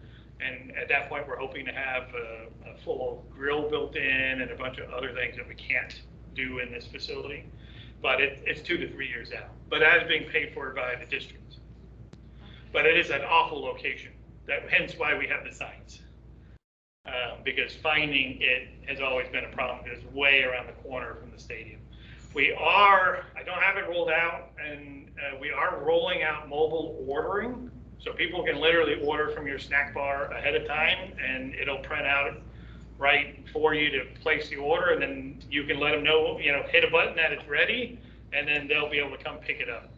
And at that point, we're hoping to have a full grill built in and a bunch of other things that we can't do in this facility. But it's 2 to 3 years out. But that is being paid for by the district. But it is an awful location. Hence why we have the signs. Because finding it has always been a problem. It's way around the corner from the stadium. I don't have it rolled out, and we are rolling out mobile ordering. So people can literally order from your snack bar ahead of time, and it'll print out right for you to place the order, and then you can let them know, hit a button that it's ready, and then they'll be able to come pick it up.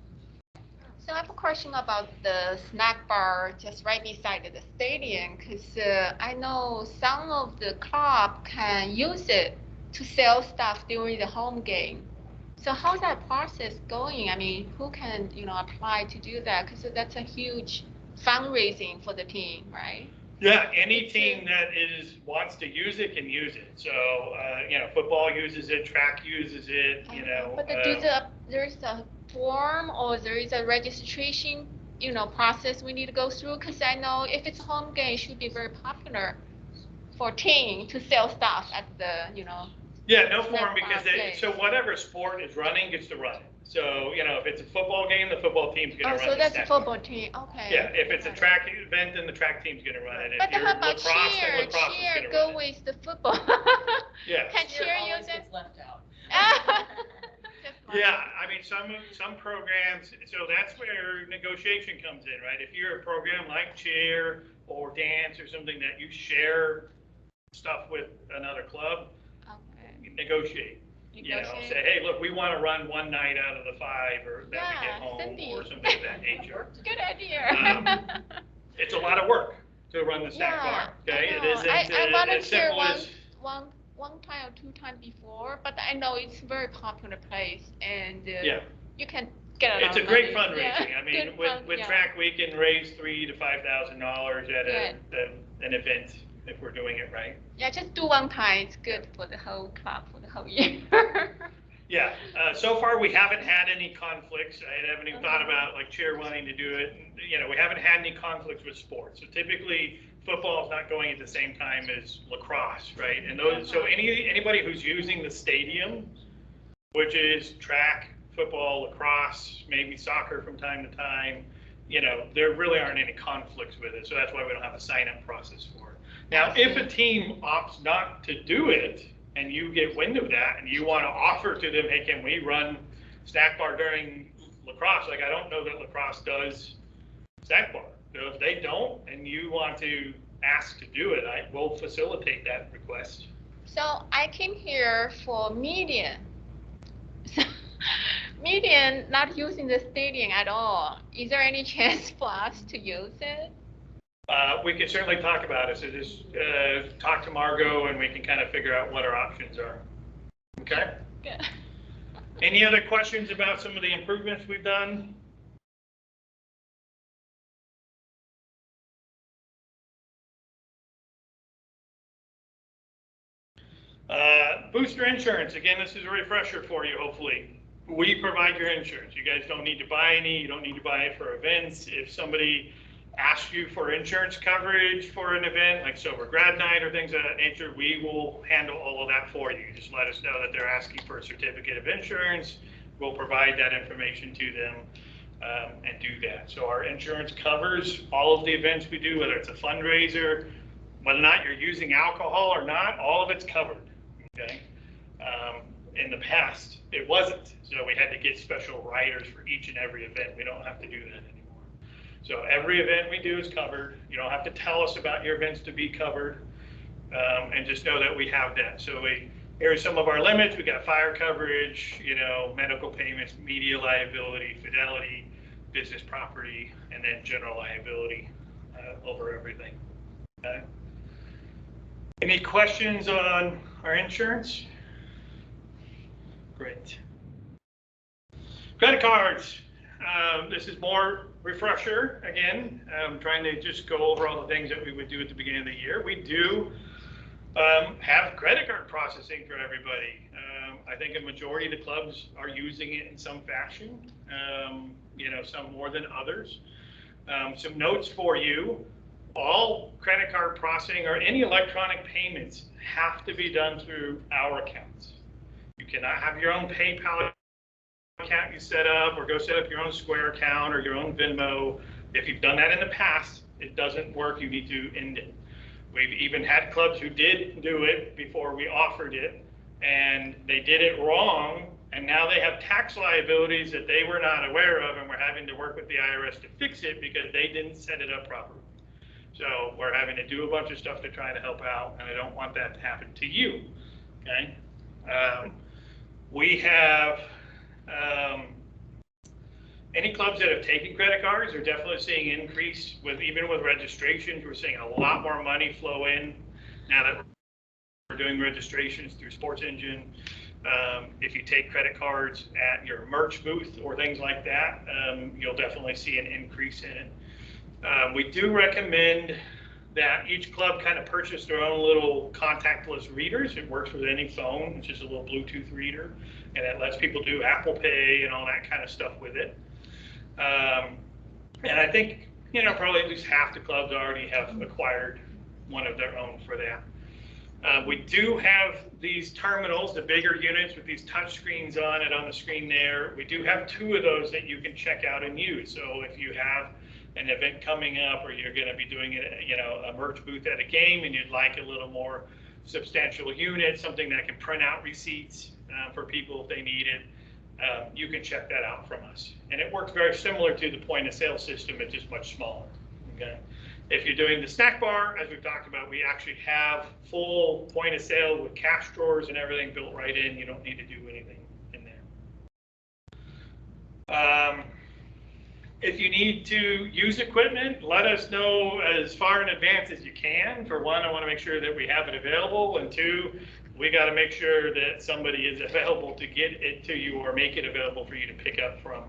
So I have a question about the snack bar just right beside the stadium, because I know some of the club can use it to sell stuff during the home game. So how's that process going? I mean, who can, apply to do that? Because that's a huge fundraising for the team, right?
Yeah, any team that wants to use it can use it. So, football uses it, track uses it,
But there's a form or there is a registration, process we need to go through? Because I know if it's home game, it should be very popular for team to sell stuff at the,
Yeah, no form,
snack
because
bar place.
so whatever sport is running gets to run it. So, if it's a football game, the football team's gonna
Oh,
run
so
the
that's a
snack bar.
football team, okay.
Yeah, if it's a track event, then the track team's gonna run it.
But
If you're
how about
lacrosse, then
cheer?
lacrosse is
Cheer
gonna
go
run it.
with the football.
Yeah.
Can cheer use it?
gets left out.
Just like-
Yeah, I mean, some programs, so that's where negotiation comes in, right? If you're a program like cheer or dance or something that you share stuff with another club,
Okay.
negotiate.
Negotiate.
Say, hey, look, we want to run one night out of the 5 or that we
Yeah,
get home
Cindy.
or something of that nature.
Good idea.
It's a lot of work to run the snack bar, okay?
I
It
know.
isn't
I
as
volunteered
simple as,
one time or 2 times before, but I know it's a very popular place and
yeah.
you can get a lot
It's a
of
great
money.
fundraising.
Yeah,
I mean,
good
with
fun, yeah.
track, we can raise $3,000 to $5,000 at an event if we're doing it right.
Yeah, just do one time. It's good for the whole club for the whole year.
Yeah, so far we haven't had any conflicts. I haven't even thought about like cheer wanting to do it. We haven't had any conflicts with sports. So typically football is not going at the same time as lacrosse, right? And those, so anybody who's using the stadium, which is track, football, lacrosse, maybe soccer from time to time, there really aren't any conflicts with it. So that's why we don't have a sign-up process for it. Now, if a team opts not to do it, and you get wind of that, and you want to offer to them, hey, can we run snack bar during lacrosse? Like, I don't know that lacrosse does snack bar. So if they don't, and you want to ask to do it, I will facilitate that request.
So I came here for median. Median not using the stadium at all. Is there any chance for us to use it?
We can certainly talk about it. So just talk to Margot and we can kind of figure out what our options are. Okay?
Good.
Any other questions about some of the improvements we've done? Booster insurance. Again, this is a refresher for you, hopefully. We provide your insurance. You guys don't need to buy any. You don't need to buy it for events. If somebody asks you for insurance coverage for an event, like Sober Grad Night or things of that nature, we will handle all of that for you. Just let us know that they're asking for a certificate of insurance. We'll provide that information to them and do that. So our insurance covers all of the events we do, whether it's a fundraiser, whether or not you're using alcohol or not, all of it's covered, okay? In the past, it wasn't. So we had to get special riders for each and every event. We don't have to do that anymore. So every event we do is covered. You don't have to tell us about your events to be covered, and just know that we have that. So here's some of our limits. We got fire coverage, medical payments, media liability, fidelity, business property, and then general liability over everything. Okay. Any questions on our insurance? Great. Credit cards. This is more refresher again. I'm trying to just go over all the things that we would do at the beginning of the year. We do have credit card processing for everybody. I think a majority of the clubs are using it in some fashion, some more than others. Some notes for you. All credit card processing or any electronic payments have to be done through our accounts. You cannot have your own PayPal account you set up, or go set up your own Square account or your own Venmo. If you've done that in the past, it doesn't work. You need to end it. We've even had clubs who did do it before we offered it, and they did it wrong, and now they have tax liabilities that they were not aware of, and we're having to work with the IRS to fix it because they didn't set it up properly. So we're having to do a bunch of stuff to try to help out, and I don't want that to happen to you, okay? We have, any clubs that have taken credit cards are definitely seeing increase with, even with registrations, we're seeing a lot more money flow in now that we're doing registrations through Sports Engine. If you take credit cards at your merch booth or things like that, you'll definitely see an increase in it. We do recommend that each club kind of purchase their own little contactless readers. It works with any phone. It's just a little Bluetooth reader, and it lets people do Apple Pay and all that kind of stuff with it. And I think, you know, probably at least half the clubs already have acquired one of their own for that. We do have these terminals, the bigger units with these touch screens on it on the screen there. We do have 2 of those that you can check out and use. So if you have an event coming up, or you're going to be doing it, you know, a merch booth at a game, and you'd like a little more substantial unit, something that can print out receipts for people if they need it, you can check that out from us. And it works very similar to the point of sale system, it's just much smaller. Okay. If you're doing the snack bar, as we've talked about, we actually have full point of sale with cash drawers and everything built right in. You don't need to do anything in there. If you need to use equipment, let us know as far in advance as you can. For one, I want to make sure that we have it available, and 2, we got to make sure that somebody is available to get it to you or make it available for you to pick up from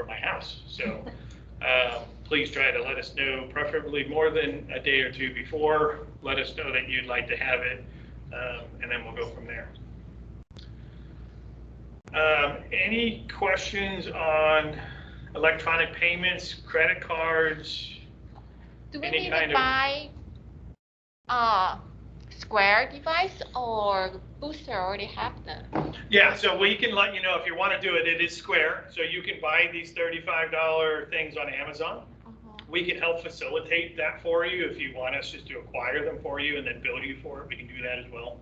my house. So please try to let us know, preferably more than a day or 2 before. Let us know that you'd like to have it, and then we'll go from there. Any questions on electronic payments, credit cards?
Do we need to buy Square device, or Booster already have them?
Yeah, so we can let you know if you want to do it. It is Square, so you can buy these $35 things on Amazon. We can help facilitate that for you if you want us just to acquire them for you and then bill you for it. We can do that as well.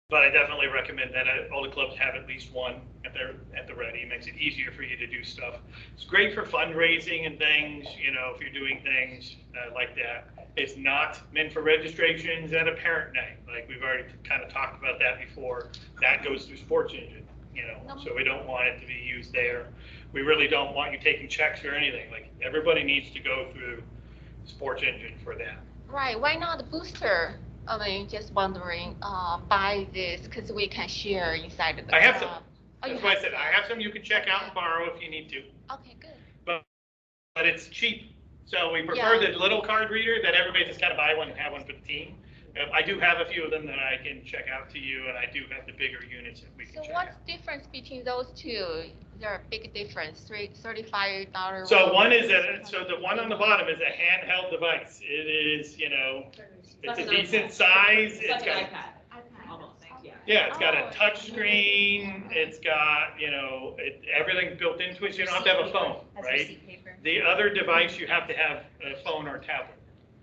But I definitely recommend that all the clubs have at least one at the ready. It makes it easier for you to do stuff. It's great for fundraising and things, you know, if you're doing things like that. It's not meant for registrations at a parent night. Like we've already kind of talked about that before. That goes through Sports Engine, you know, so we don't want it to be used there. We really don't want you taking checks or anything. Like everybody needs to go through Sports Engine for that.
Right, why not the Booster? I mean, just wondering, buy this because we can share inside of the
I have
club.
some. That's why I said I have some you can check out and borrow if you need to.
Okay, good.
But it's cheap. So we prefer the little card reader that everybody just kind of buy one and have one for the team. I do have a few of them that I can check out to you, and I do have the bigger units that we can check out.
So what's the difference between those 2? There a big difference, $35.
So one is so the one on the bottom is a handheld device. It is, you know, it's a decent size.
It's like an iPad. Almost, yeah.
Yeah, it's got a touch screen. It's got, you know, everything built into it. So you don't have to have a phone, right? The other device, you have to have a phone or tablet.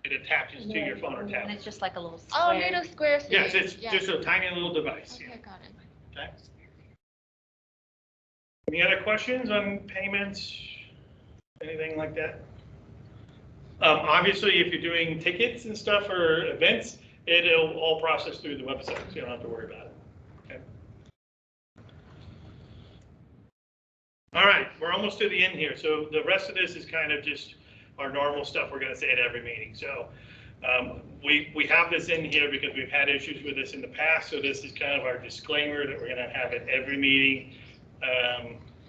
It attaches to your phone or tablet.
And it's just like a little
Oh,
square.
little square thing.
Yes, it's just a tiny little device.
Okay,
Yeah.
got it.
Okay. Any other questions on payments? Anything like that? Obviously, if you're doing tickets and stuff or events, it'll all process through the website, so you don't have to worry about it. Okay. All right, we're almost to the end here. So the rest of this is kind of just our normal stuff we're going to say at every meeting. So we have this in here because we've had issues with this in the past. So this is kind of our disclaimer that we're going to have at every meeting.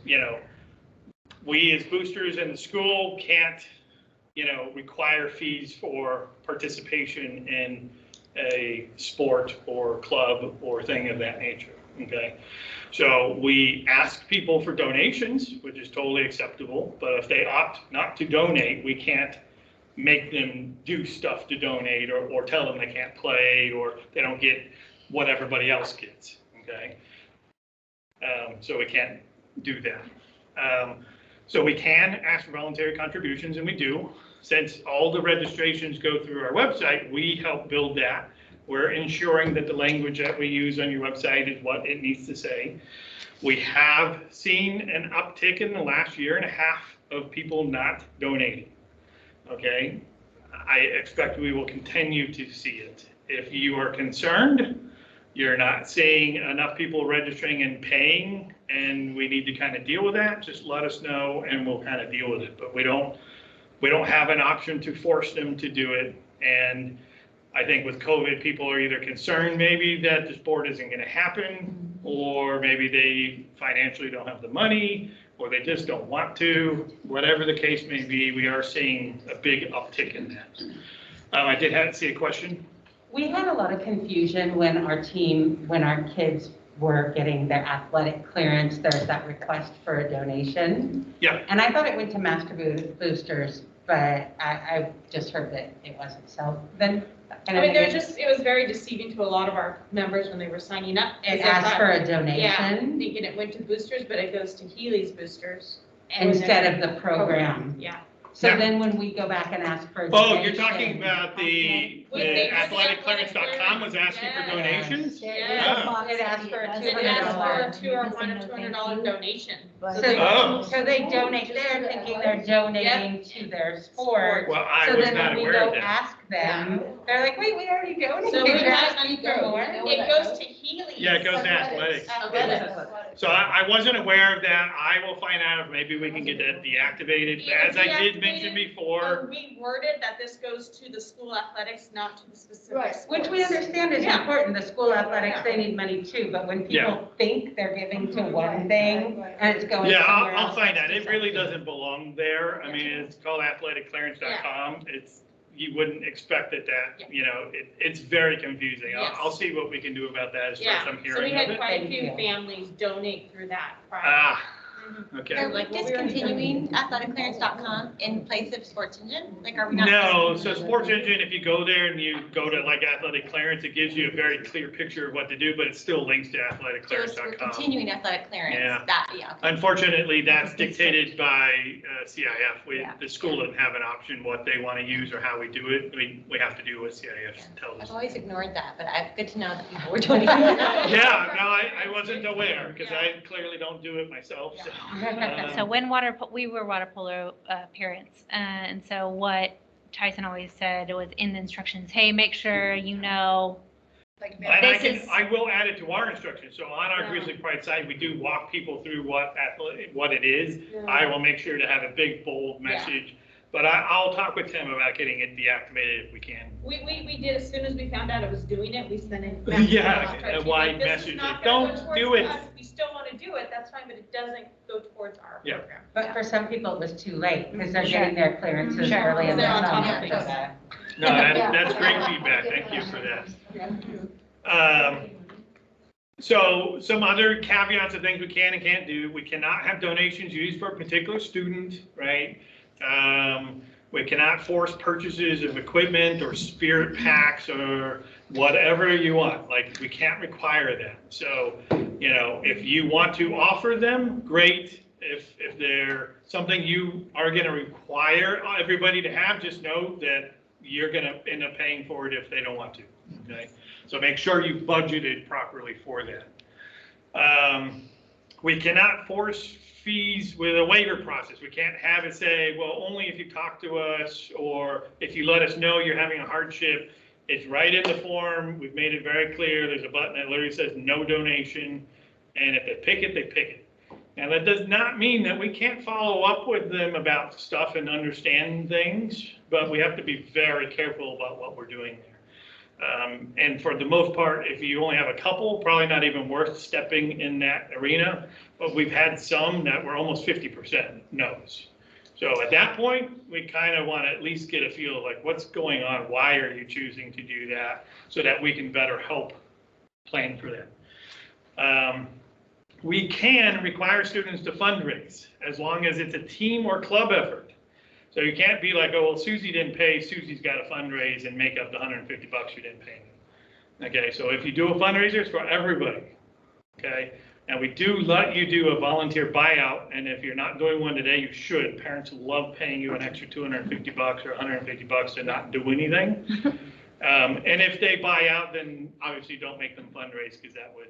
You know, we as boosters in the school can't, you know, require fees for participation in a sport or club or thing of that nature. Okay, so we ask people for donations, which is totally acceptable, but if they opt not to donate, we can't make them do stuff to donate or tell them they can't play or they don't get what everybody else gets. Okay, so we can't do that. So we can ask for voluntary contributions, and we do. Since all the registrations go through our website, we help build that. We're ensuring that the language that we use on your website is what it needs to say. We have seen an uptick in the last year and a half of people not donating. okay? I expect we will continue to see it. If you are concerned, you're not seeing enough people registering and paying, and we need to kind of deal with that, just let us know and we'll kind of deal with it. But we don't have an option to force them to do it. And I think with COVID, people are either concerned maybe that the sport isn't going to happen, or maybe they financially don't have the money, or they just don't want to. Whatever the case may be, we are seeing a big uptick in that. I did see a question.
We had a lot of confusion when our kids were getting their athletic clearance. There's that request for a donation.
Yeah.
And I thought it went to Master Boosters, but I just heard that it wasn't. So then.
I mean, it was very deceiving to a lot of our members when they were signing up.
It asked for a donation.
Yeah, thinking it went to boosters, but it goes to Healy's boosters.
Instead of the program.
Yeah.
So
Yeah.
then when we go back and ask for a
Oh,
donation.
you're talking about the athleticclearance.com was asking for donations?
Yeah.
It asked for a
It asked for
$200.
a $200 donation.
So they donate there thinking they're donating to their sport.
Well, I
So
was
then
not
when we
aware of
go
that.
ask them, they're like, wait, we already donated.
So
You're asking for more?
It goes to Healy's.
Yeah, it goes to athletics.
Athletics.
So I wasn't aware of that. I will find out if maybe we can get that deactivated. As I did mention before.
We worded that this goes to the school athletics, not to the specific
Right.
sports.
Which we understand is
Yeah.
important. The school athletics, they need money too, but when
Yeah.
people think they're giving to one thing and it's going
Yeah,
somewhere
I'll
else,
find out.
it's
It really
something.
doesn't belong there. I mean, it's called athleticlearance.com. You wouldn't expect it that, it's very confusing.
Yes.
I'll see what we can do about that as far as I'm
So we
hearing of
had
it.
quite a
Thank
few
you.
families donate through that. prior.
Ah, okay.
Are we
Like what we already
discontinuing athleticlearance.com in place of Sports Engine? Like, are we not?
No, so Sports Engine, if you go there and you go to like athletic clearance, it gives you a very clear picture of what to do, but it still links to
So we're
athleticlearance.com.
continuing athletic clearance.
Yeah.
Yeah.
Unfortunately, that's dictated by CIF.
Yeah.
The school doesn't have an option what they want to use or how we do it. We have to do what CIF tells
I've
us.
always ignored that, but good to know that people were doing it.
Yeah, no, I wasn't aware because I clearly don't do it myself. So,
So when we were water polo parents, and so what Tyson always said was in the instructions, hey, make sure you know.
Like,
and
This is-
I will add it to our instructions. So on our Grizzly Pride site, we do walk people through what it is. I will make sure to have a big bold message. But I'll talk with Tim about getting it deactivated if we can.
We did, as soon as we found out it was doing it, we sent it.
A wide message, like, don't do it.
If you still want to do it, that's fine, but it doesn't go towards our
Yeah.
program.
But for some people, it was too late because they're
Sure.
getting their clearances
Sure.
early in the
They're on top
summer.
of things.
No, that's great feedback. Thank you for that. So some other caveats of things we can and can't do. We cannot have donations used for a particular student, right? We cannot force purchases of equipment or spirit packs or whatever you want. Like, we can't require that. So, if you want to offer them, great. If they're something you are going to require everybody to have, just know that you're going to end up paying for it if they don't want to. Okay, so make sure you budgeted properly for that. We cannot force fees with a waiver process. We can't have it say, well, only if you talk to us or if you let us know you're having a hardship. It's right in the form. We've made it very clear. There's a button that literally says no donation. And if they pick it, they pick it. Now, that does not mean that we can't follow up with them about stuff and understand things, but we have to be very careful about what we're doing there. And for the most part, if you only have a couple, probably not even worth stepping in that arena. But we've had some that were almost 50% no's. So at that point, we kind of want to at least get a feel of like, what's going on? Why are you choosing to do that? So that we can better help plan for that. We can require students to fundraise as long as it's a team or club effort. So you can't be like, oh, well, Susie didn't pay, Susie's got to fundraise and make up the $150 you didn't pay me. Okay, so if you do a fundraiser, it's for everybody. Okay, and we do let you do a volunteer buyout, and if you're not doing one today, you should. Parents love paying you an extra $250 or $150 to not do anything. And if they buy out, then obviously don't make them fundraise because that would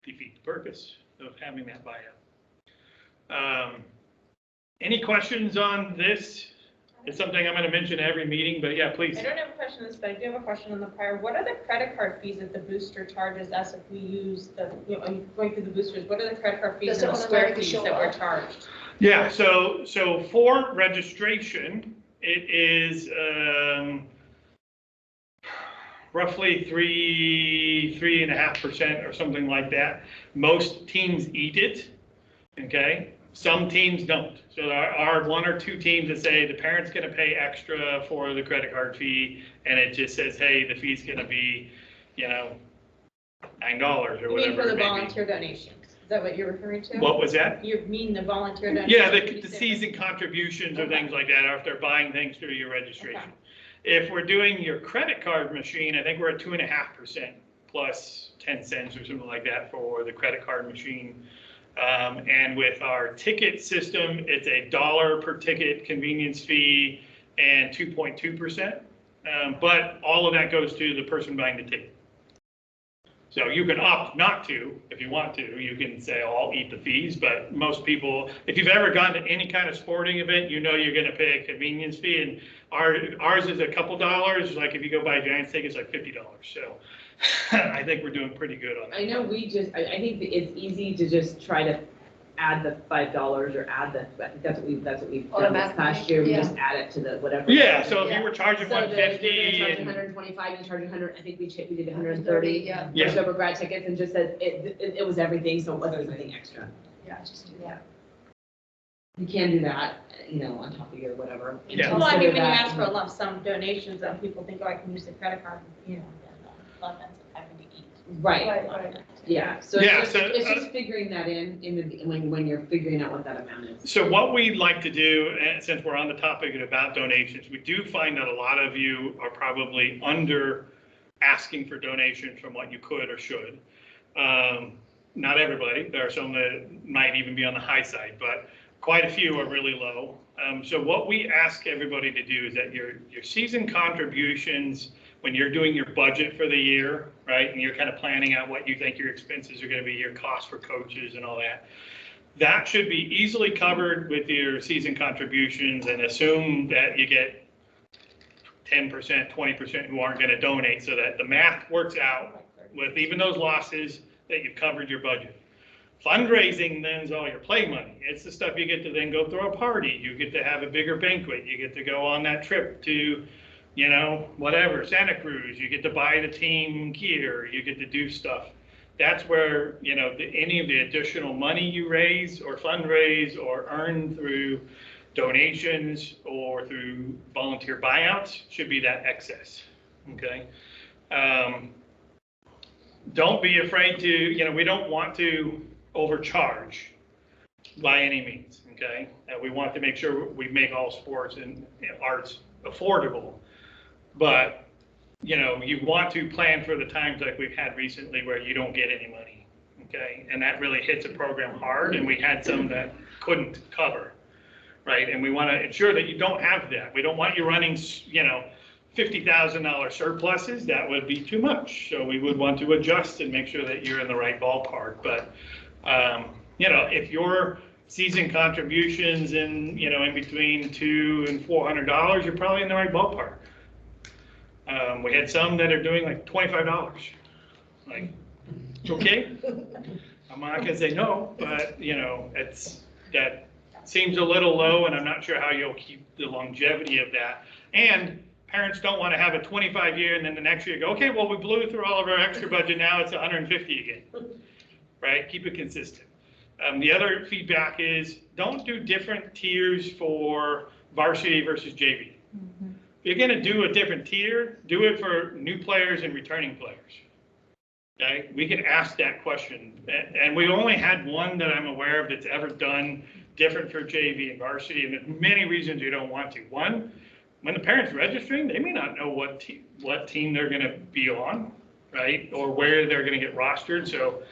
defeat the purpose of having that buyout. Any questions on this? It's something I'm going to mention at every meeting, but yeah, please.
I don't have a question on this, but I do have a question on the prior. What are the credit card fees that the booster charges us if we use the, going through the boosters? What are the credit card fees
Does it
and the square
automatically
fees
show
that we're
up?
charged?
Yeah, so for registration, it is roughly 3.5% or something like that. Most teams eat it, okay? Some teams don't. So there are one or two teams that say the parent's going to pay extra for the credit card fee, and it just says, hey, the fee's going to be, $9 or
You
whatever.
mean for the
it may be.
volunteer donations? Is that what you're referring to?
What was that?
You mean the volunteer donations?
Yeah,
when you
the
say
season contributions or
Okay.
things like that, or if they're buying things through your registration.
Okay.
If we're doing your credit card machine, I think we're at 2.5% plus 10 cents or something like that for the credit card machine. And with our ticket system, it's $1 per ticket convenience fee and 2.2%. But all of that goes to the person buying the ticket. So you can opt not to, if you want to. You can say, oh, I'll eat the fees, but most people, if you've ever gone to any kind of sporting event, you know you're gonna pay a convenience fee, and ours is a couple dollars. Like if you go buy a Giants ticket, it's like $50. So I think we're doing pretty good on that.
I know we just, I think that it's easy to just try to add the $5 or add the, I think that's what we've done this
Automatically,
past year. We
yeah.
just add it to the whatever.
Yeah, so if you were charging
So the- you're gonna
150
charge
and
125, you charge 100, I think we did 130.
Yeah.
Yeah.
For Sober Grad tickets, and just said it was everything, so it wasn't anything extra.
Yeah, just do that.
You can do that, on top of your whatever.
Yeah.
Well, I mean, when you
Consider
ask for a
that-
lump sum donations, then people think, oh, I can use the credit card,
Then the offense of having to eat.
Right,
Right.
yeah, so
Yeah,
it's
so,
just figuring that in when you're figuring out what that amount is.
So what we'd like to do, and since we're on the topic about donations, we do find that a lot of you are probably under asking for donations from what you could or should. Not everybody, there are some that might even be on the high side, but quite a few are really low. So what we ask everybody to do is that your season contributions, when you're doing your budget for the year, right, and you're kind of planning out what you think your expenses are going to be, your costs for coaches and all that, that should be easily covered with your season contributions, and assume that you get 10%, 20% who aren't going to donate, so that the math works out with even those losses that you've covered your budget. Fundraising then is all your play money. It's the stuff you get to then go throw a party. You get to have a bigger banquet. You get to go on that trip to, whatever, Santa Cruz. You get to buy the team gear. You get to do stuff. That's where, any of the additional money you raise or fundraise or earn through donations or through volunteer buyouts should be that excess, okay? Don't be afraid to, we don't want to overcharge by any means, okay? We want to make sure we make all sports and arts affordable, but you want to plan for the times like we've had recently where you don't get any money, okay? And that really hits a program hard, and we had some that couldn't cover, right? And we want to ensure that you don't have that. We don't want you running, $50,000 surpluses. That would be too much. So we would want to adjust and make sure that you're in the right ballpark. But, if your season contributions in between $200 and $400, you're probably in the right ballpark. We had some that are doing like $25. Like, okay, I'm not gonna say no, but that seems a little low, and I'm not sure how you'll keep the longevity of that. And parents don't want to have a 25-year and then the next year go, okay, well, we blew through all of our extra budget, now it's 150 again, right? Keep it consistent. The other feedback is don't do different tiers for varsity versus JV. If you're going to do a different tier, do it for new players and returning players. Okay, we can ask that question. And we only had one that I'm aware of that's ever done different for JV and varsity, and there's many reasons you don't want to. One, when the parent's registering, they may not know what team they're going to be on, right? Or where they're going to get rostered. So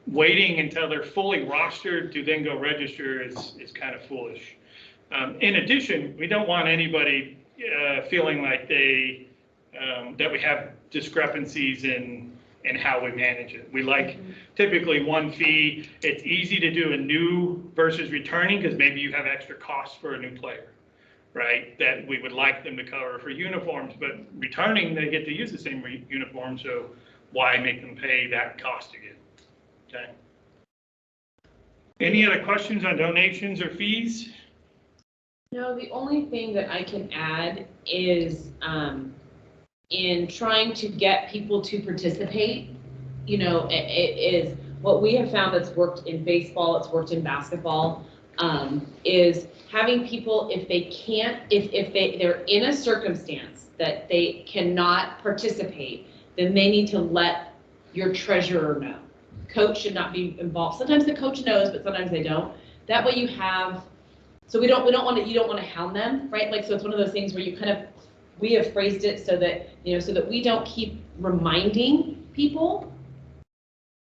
waiting until they're fully rostered to then go register is kind of foolish. In addition, we don't want anybody feeling like that we have discrepancies in how we manage it. We like typically one fee. It's easy to do a new versus returning because maybe you have extra costs for a new player, right, that we would like them to cover for uniforms, but returning, they get to use the same uniform, so why make them pay that cost again? Okay. Any other questions on donations or fees?
No, the only thing that I can add is, in trying to get people to participate, you know, it is what we have found that's worked in baseball, it's worked in basketball, is having people, if they can't, if they're in a circumstance that they cannot participate, then they need to let your treasurer know. Coach should not be involved. Sometimes the coach knows, but sometimes they don't. That way you have, so you don't want to hound them, right? Like, so it's one of those things where you kind of, we have phrased it so that, you know, so that we don't keep reminding people.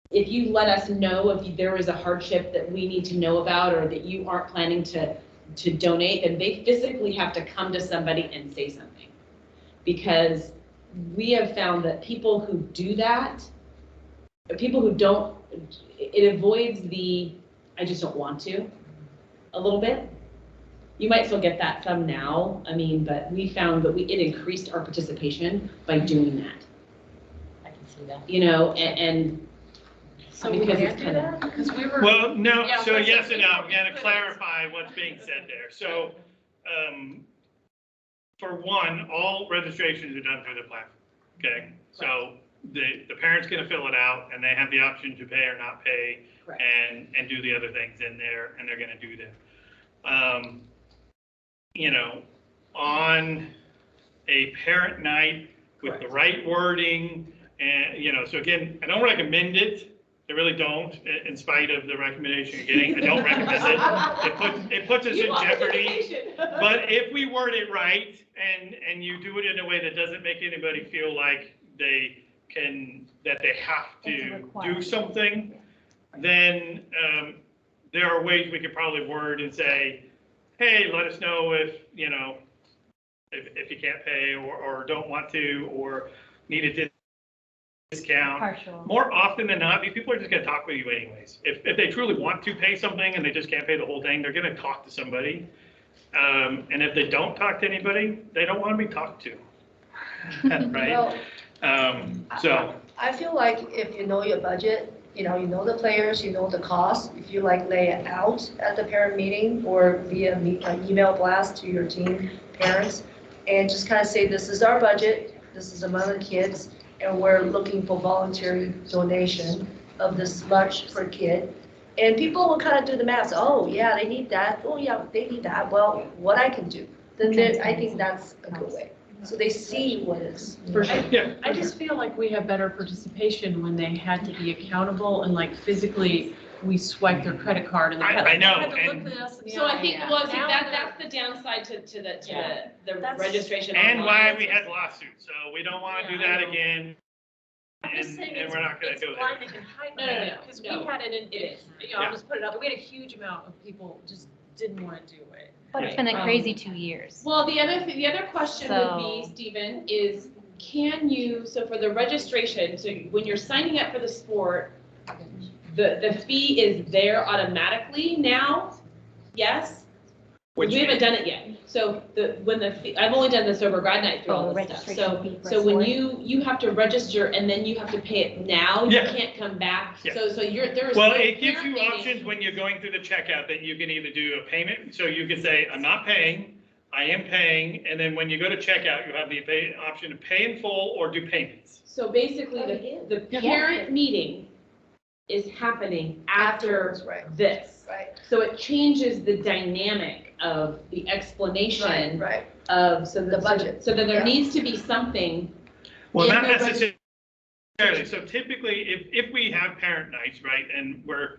If you let us know if there is a hardship that we need to know about, or that you aren't planning to donate, then they physically have to come to somebody and say something. Because we have found that people who do that, people who don't, it avoids the, I just don't want to, a little bit. You might still get that some now, I mean, but we found that it increased our participation by doing that.
I can see that.
You know, and
So
because
we
it's
can't do
kind of,
that? Because we were.
Well, no,
Yeah,
so
let's
yes
just-
and no, I'm gonna clarify what's being said there. So, for one, all registrations are done through the platform, okay? So the parent's gonna fill it out, and they have the option to pay or not pay,
Correct.
and do the other things in there, and they're gonna do that. You know, on a parent night with the right wording, and, you know, so again, I don't recommend it. I really don't, in spite of the recommendation you're getting. I don't recommend it. It puts us in jeopardy. But if we word it right, and you do it in a way that doesn't make anybody feel like that they have to do something, then there are ways we could probably word and say, hey, let us know if, you know, if you can't pay or don't want to, or need a discount.
Partial.
More often than not, these people are just gonna talk with you anyways. If they truly want to pay something and they just can't pay the whole thing, they're gonna talk to somebody. And if they don't talk to anybody, they don't wanna be talked to. Right?
Well,
So,
I feel like if you know your budget, you know the players, you know the cost, if you like lay it out at the parent meeting or via email blast to your team parents, and just kind of say, this is our budget, this is the amount of kids, and we're looking for voluntary donation of this much per kid. And people will kind of do the math, oh, yeah, they need that, oh, yeah, they need that, well, what I can do. Then I think that's a good way. So they see what is.
For sure.
yeah.
I just feel like we have better participation when they had to be accountable and like physically we swipe their credit card and they had
I know,
had to
and-
look at us in the
so I
eye.
think, well, see, that's the downside to the registration online.
And why we had lawsuits, so we don't wanna do
Yeah, I
that
know.
again.
I'm just saying
And we're not gonna
it's
go there.
blinding and hiding.
No.
Because
No.
we had it
is.
you know, I'll just put it up, we had a huge amount of people just didn't want to do it.
But it's been a crazy 2 years.
Well, the other question would be,
So-
Stephen, is can you, so for the registration, so when you're signing up for the sport, the fee is there automatically now? Yes?
Which
We haven't done it yet. So I've only done the sober grad night through all this stuff.
Registration fee for
So when
sport.
you have to register and then you have to pay it now, you
Yeah.
can't come back.
Yeah.
So there's.
Well,
no
it gives
parent
you
meeting.
options when you're going through the checkout that you can either do a payment, so you can say, I'm not paying, I am paying, and then when you go to checkout, you have the option to pay in full or do payments.
So basically, the parent meeting is happening after
Afterwards, right.
this.
Right,
So it changes the dynamic of the explanation
right.
of,
The budget.
So that there
Yeah.
needs to be something.
Well,
in
not
the
necessarily. So typically, if we have parent nights, right, and we're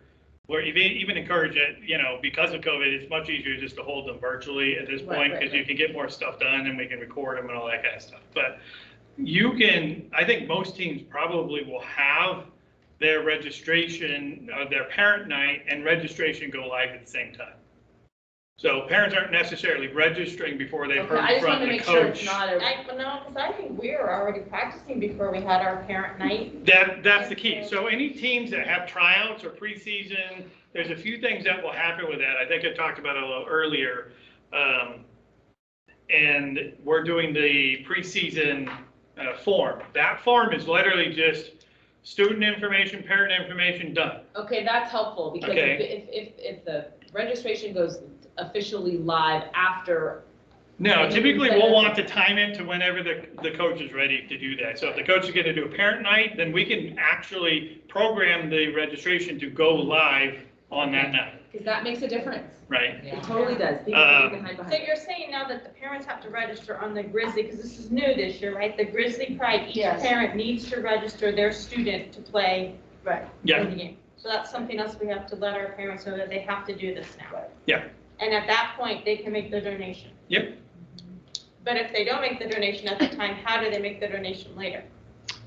even encourage it, you know, because of COVID, it's much easier just to hold them virtually at this
Right,
point,
right,
because you can get more stuff done and we can record them and all that kind of stuff. But I think most teams probably will have their registration, their parent night and registration go live at the same time. So parents aren't necessarily registering before they've
Okay, I
heard
just
from
wanted to
the
make sure it's
coach.
not a.
No, because I think we were already practicing before we had our parent night.
That's the key. So any teams that have tryouts or preseason, there's a few things that will happen with that. I think I talked about it a little earlier. and we're doing the preseason form. That form is literally just student information, parent information, done.
Okay, that's helpful, because
Okay.
if the registration goes officially live after.
No, typically we'll want to time it to whenever the coach is ready to do that. So if the coach is going to do a parent night, then we can actually program the registration to go live on that night,
Because that makes a difference.
right?
It totally does. People get behind
So
behind.
you're saying now that the parents have to register on the Grizzly, because this is new this year, right? The Grizzly Pride, each
Yes.
parent needs to register their student to play
Right.
Yeah,
in the game. So that's something else we have to let our parents know, that they have to do this now.
Yeah.
And at that point, they can make the donation.
Yep.
But if they don't make the donation at the time, how do they make the donation later?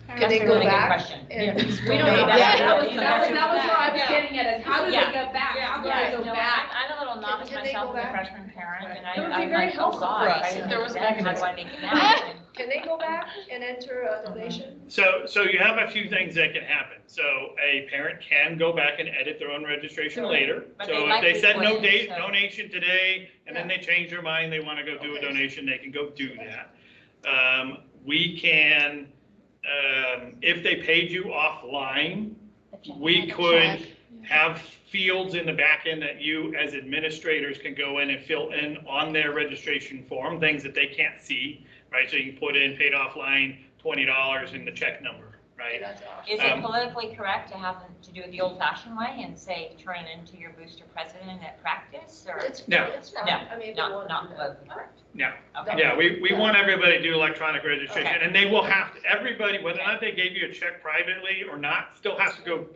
Can they
That's a
go
really good
back?
question.
And
We don't know that.
Yeah.
That was what I was
Yeah.
getting at, is how do they
Yeah.
go back?
Yeah.
How do
Yeah.
they go
No,
back?
I'm a little novice
Can they
myself
go
as a
back?
freshman parent, and
It would be
I'm
very
like, oh
helpful for
God,
us
I
if there was a
didn't do that. How do I make it now?
Can they go back and enter a donation?
so you have a few things that can happen. So a parent can go back and edit their own registration later.
But
So
they
if
likely
they said no
wouldn't,
date,
so-
donation today, and then they change their mind, they want to go do a
Okay.
donation, they can go do that. We can, if they paid you offline, we could have fields in the back end that you as administrators can go in and fill in on their registration form, things that they can't see, right? So you can put in paid offline, $20 in the check number, right?
That's awesome.
Is it politically correct to have them to do it the old fashioned way and say, turn into your booster president at practice, or?
No, it's not.
No,
I mean, if they
Not,
want to
not
do that.
politically correct?
No.
Okay.
Yeah, we want everybody to do electronic registration,
Okay.
and they will have to, everybody, whether or not they gave you a check privately or not, still has to go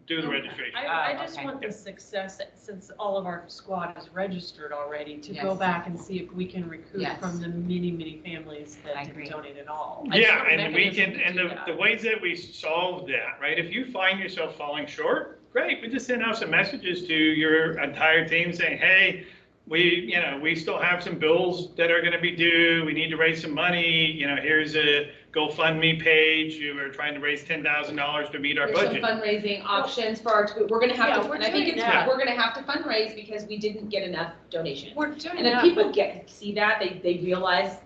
do the registration.
I just
okay.
want the success, since all of our squad is registered already, to go
Yes.
back and see if we can recoup
Yes.
from the many families that
I
didn't
agree.
donate at all. I just
Yeah,
want a
and we
mechanism
can,
to
and
do
the
that.
ways that we solve that, right? If you find yourself falling short, great, we just send out some messages to your entire team saying, hey, we still have some bills that are gonna be due, we need to raise some money, here's a GoFundMe page, we're trying to raise $10,000 to meet our
There's some
budget.
fundraising options for our, we're gonna have
Yeah,
to,
we're
and I think
doing
it's,
that.
we're gonna have to fundraise because we didn't get enough donations.
We're doing
And if
that,
people
but
see that, they realize,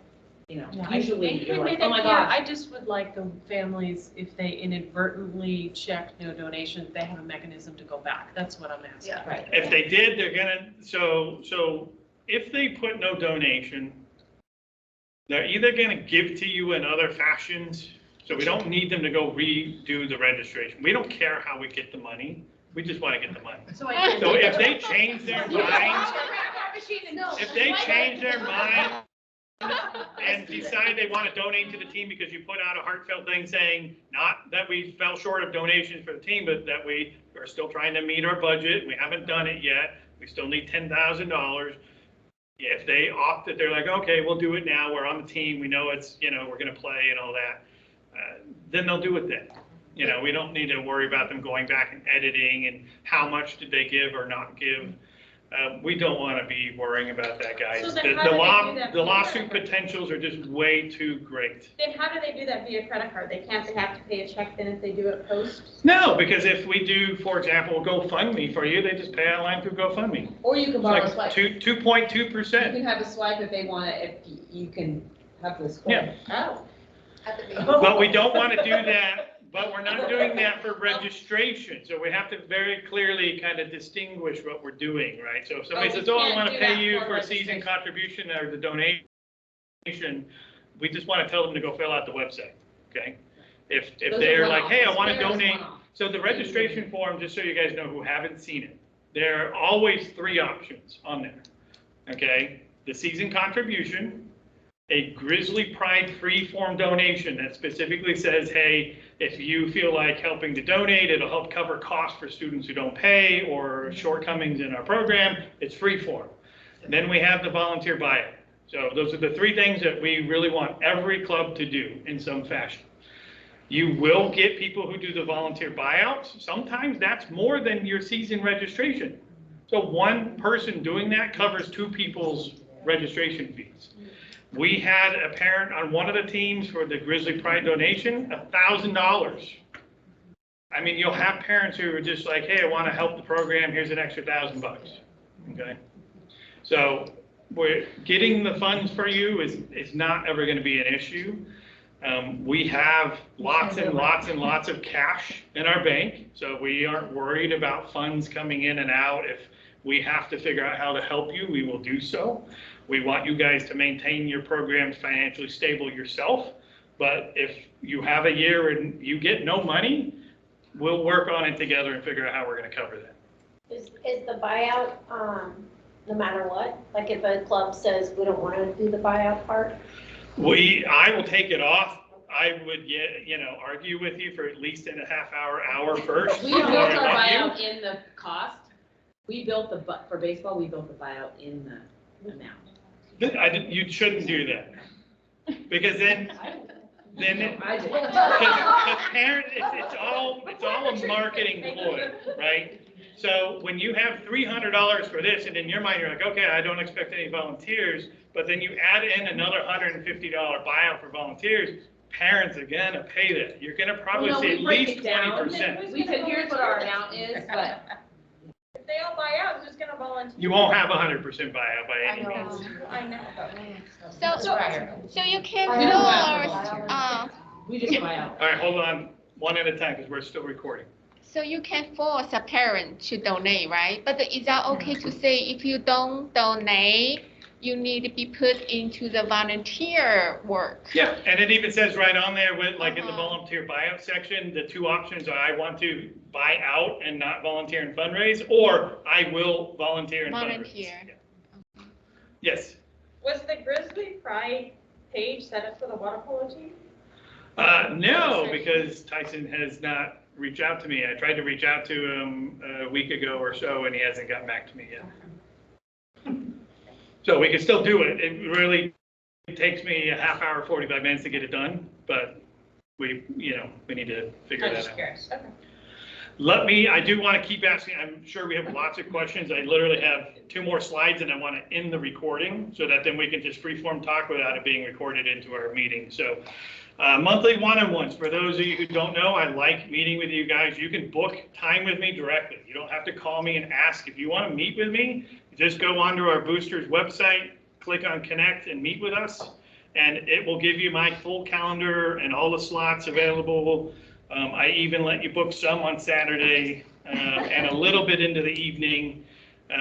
Yeah,
usually you're like,
maybe
oh my
they can't.
gosh.
I just would like the families, if they inadvertently check no donation, they have a mechanism to go back. That's what I'm asking.
Yeah.
Right.
If they did, they're gonna, so if they put no donation, they're either gonna give to you in other fashions, so we don't need them to go redo the registration. We don't care how we get the money, we just wanna get the money.
So I
So if they change their mind,
No.
if they change their mind and decide they want to donate to the team because you put out a heartfelt thing saying, not that we fell short of donations for the team, but that we are still trying to meet our budget, we haven't done it yet, we still need $10,000. If they opt that, they're like, okay, we'll do it now, we're on the team, we know it's, we're gonna play and all that, then they'll do it then. We don't need to worry about them going back and editing and how much did they give or not give. We don't want to be worrying about that, guys.
So then how do they do that
The
via
lawsuit
credit card?
potentials are just way too great.
Then how do they do that via credit card? They have to pay a check then if they do it post?
No, because if we do, for example, GoFundMe for you, they just pay online through GoFundMe.
Or you can
It's
borrow a
like
swipe.
2.2%.
You can have a swipe if they want it, if you can have this.
Yeah.
Oh.
At the meeting.
But we don't want to do that, but we're not doing that for registration. So we have to very clearly kind of distinguish what we're doing, right? So if somebody
Oh, we
says, oh, I
can't
want to
do
pay
that
you
for
for a season
registration.
contribution or the donation, we just want to tell them to go fill out the website, okay? If
Those are
they're like,
one-off.
hey, I
This
want to
fair is
donate.
one-off.
So the registration form, just so you guys know who haven't seen it, there are always 3 options on there, okay? The season contribution, a Grizzly Pride free form donation that specifically says, hey, if you feel like helping to donate, it'll help cover costs for students who don't pay or shortcomings in our program, it's free form. Then we have the volunteer buyout. So those are the 3 things that we really want every club to do in some fashion. You will get people who do the volunteer buyouts. Sometimes that's more than your season registration. So one person doing that covers 2 people's registration fees. We had a parent on one of the teams for the Grizzly Pride donation, $1,000. I mean, you'll have parents who are just like, hey, I want to help the program, here's an extra $1,000, okay? So we're getting the funds for you is not ever going to be an issue. We have lots and lots and lots of cash in our bank, so we aren't worried about funds coming in and out. If we have to figure out how to help you, we will do so. We want you guys to maintain your programs financially stable yourself, but if you have a year and you get no money, we'll work on it together and figure out how we're going to cover that.
Is the buyout, no matter what? Like if a club says we don't want to do the buyout part?
I will take it off. I would argue with you for at least in a half hour first.
We built our buyout in the cost. We built for baseball, we built the buyout in the amount.
You shouldn't do that. Because then
I did.
because parents, it's all a marketing ploy, right? So when you have $300 for this, and in your mind, you're like, okay, I don't expect any volunteers, but then you add in another $150 buyout for volunteers, parents are gonna pay that. You're gonna probably see at least 20%.
We said, here's what our amount is, but.
If they all buy out, who's gonna volunteer?
You won't have 100% buyout by any means.
I know.
So you can
We don't
force,
We just buy out.
All right, hold on, one at a time, because we're still recording.
so you can force a parent to donate, right? But is that okay to say if you don't donate, you need to be put into the volunteer work?
Yeah, and it even says right on there with, like in the volunteer buyout section, the two options are I want to buy out and not volunteer and fundraise, or I will volunteer and fundraise.
Volunteer.
Yeah. Yes.
Was the Grizzly Pride page set up for the water polo team?
No, because Tyson has not reached out to me. I tried to reach out to him a week ago or so, and he hasn't gotten back to me yet. So we can still do it. It really takes me a half hour, 45 minutes to get it done, but we need to figure that out.
Curious. Okay.
I do want to keep asking. I'm sure we have lots of questions. I literally have 2 more slides and I want to end the recording so that then we can just freeform talk without it being recorded into our meeting. So monthly one-on-ones. For those of you who don't know, I like meeting with you guys. You can book time with me directly. You don't have to call me and ask. If you want to meet with me, just go onto our boosters website, click on connect and meet with us. And it will give you my full calendar and all the slots available. I even let you book some on Saturday and a little bit into the evening.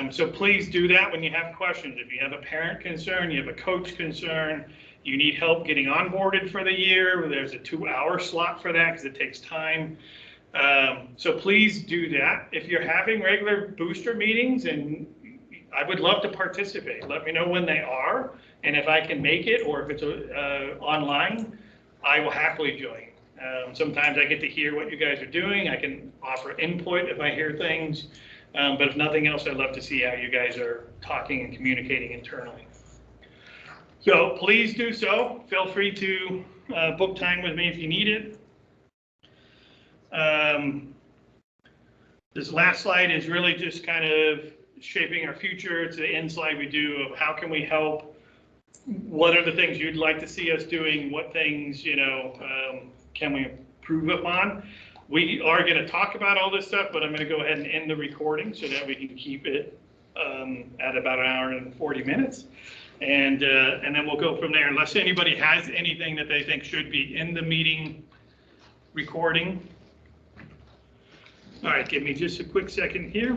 So please do that when you have questions. If you have a parent concern, you have a coach concern, you need help getting onboarded for the year, there's a 2-hour slot for that because it takes time. So please do that. If you're having regular booster meetings, and I would love to participate, let me know when they are. And if I can make it, or if it's online, I will happily join. Sometimes I get to hear what you guys are doing. I can offer input if I hear things. But if nothing else, I'd love to see how you guys are talking and communicating internally. So please do so. Feel free to book time with me if you need it. This last slide is really just kind of shaping our future. It's the end slide we do of how can we help. What are the things you'd like to see us doing? What things, can we improve upon? We are going to talk about all this stuff, but I'm going to go ahead and end the recording so that we can keep it at about 1 hour and 40 minutes. And then we'll go from there, unless anybody has anything that they think should be in the meeting recording. All right, give me just a quick second here.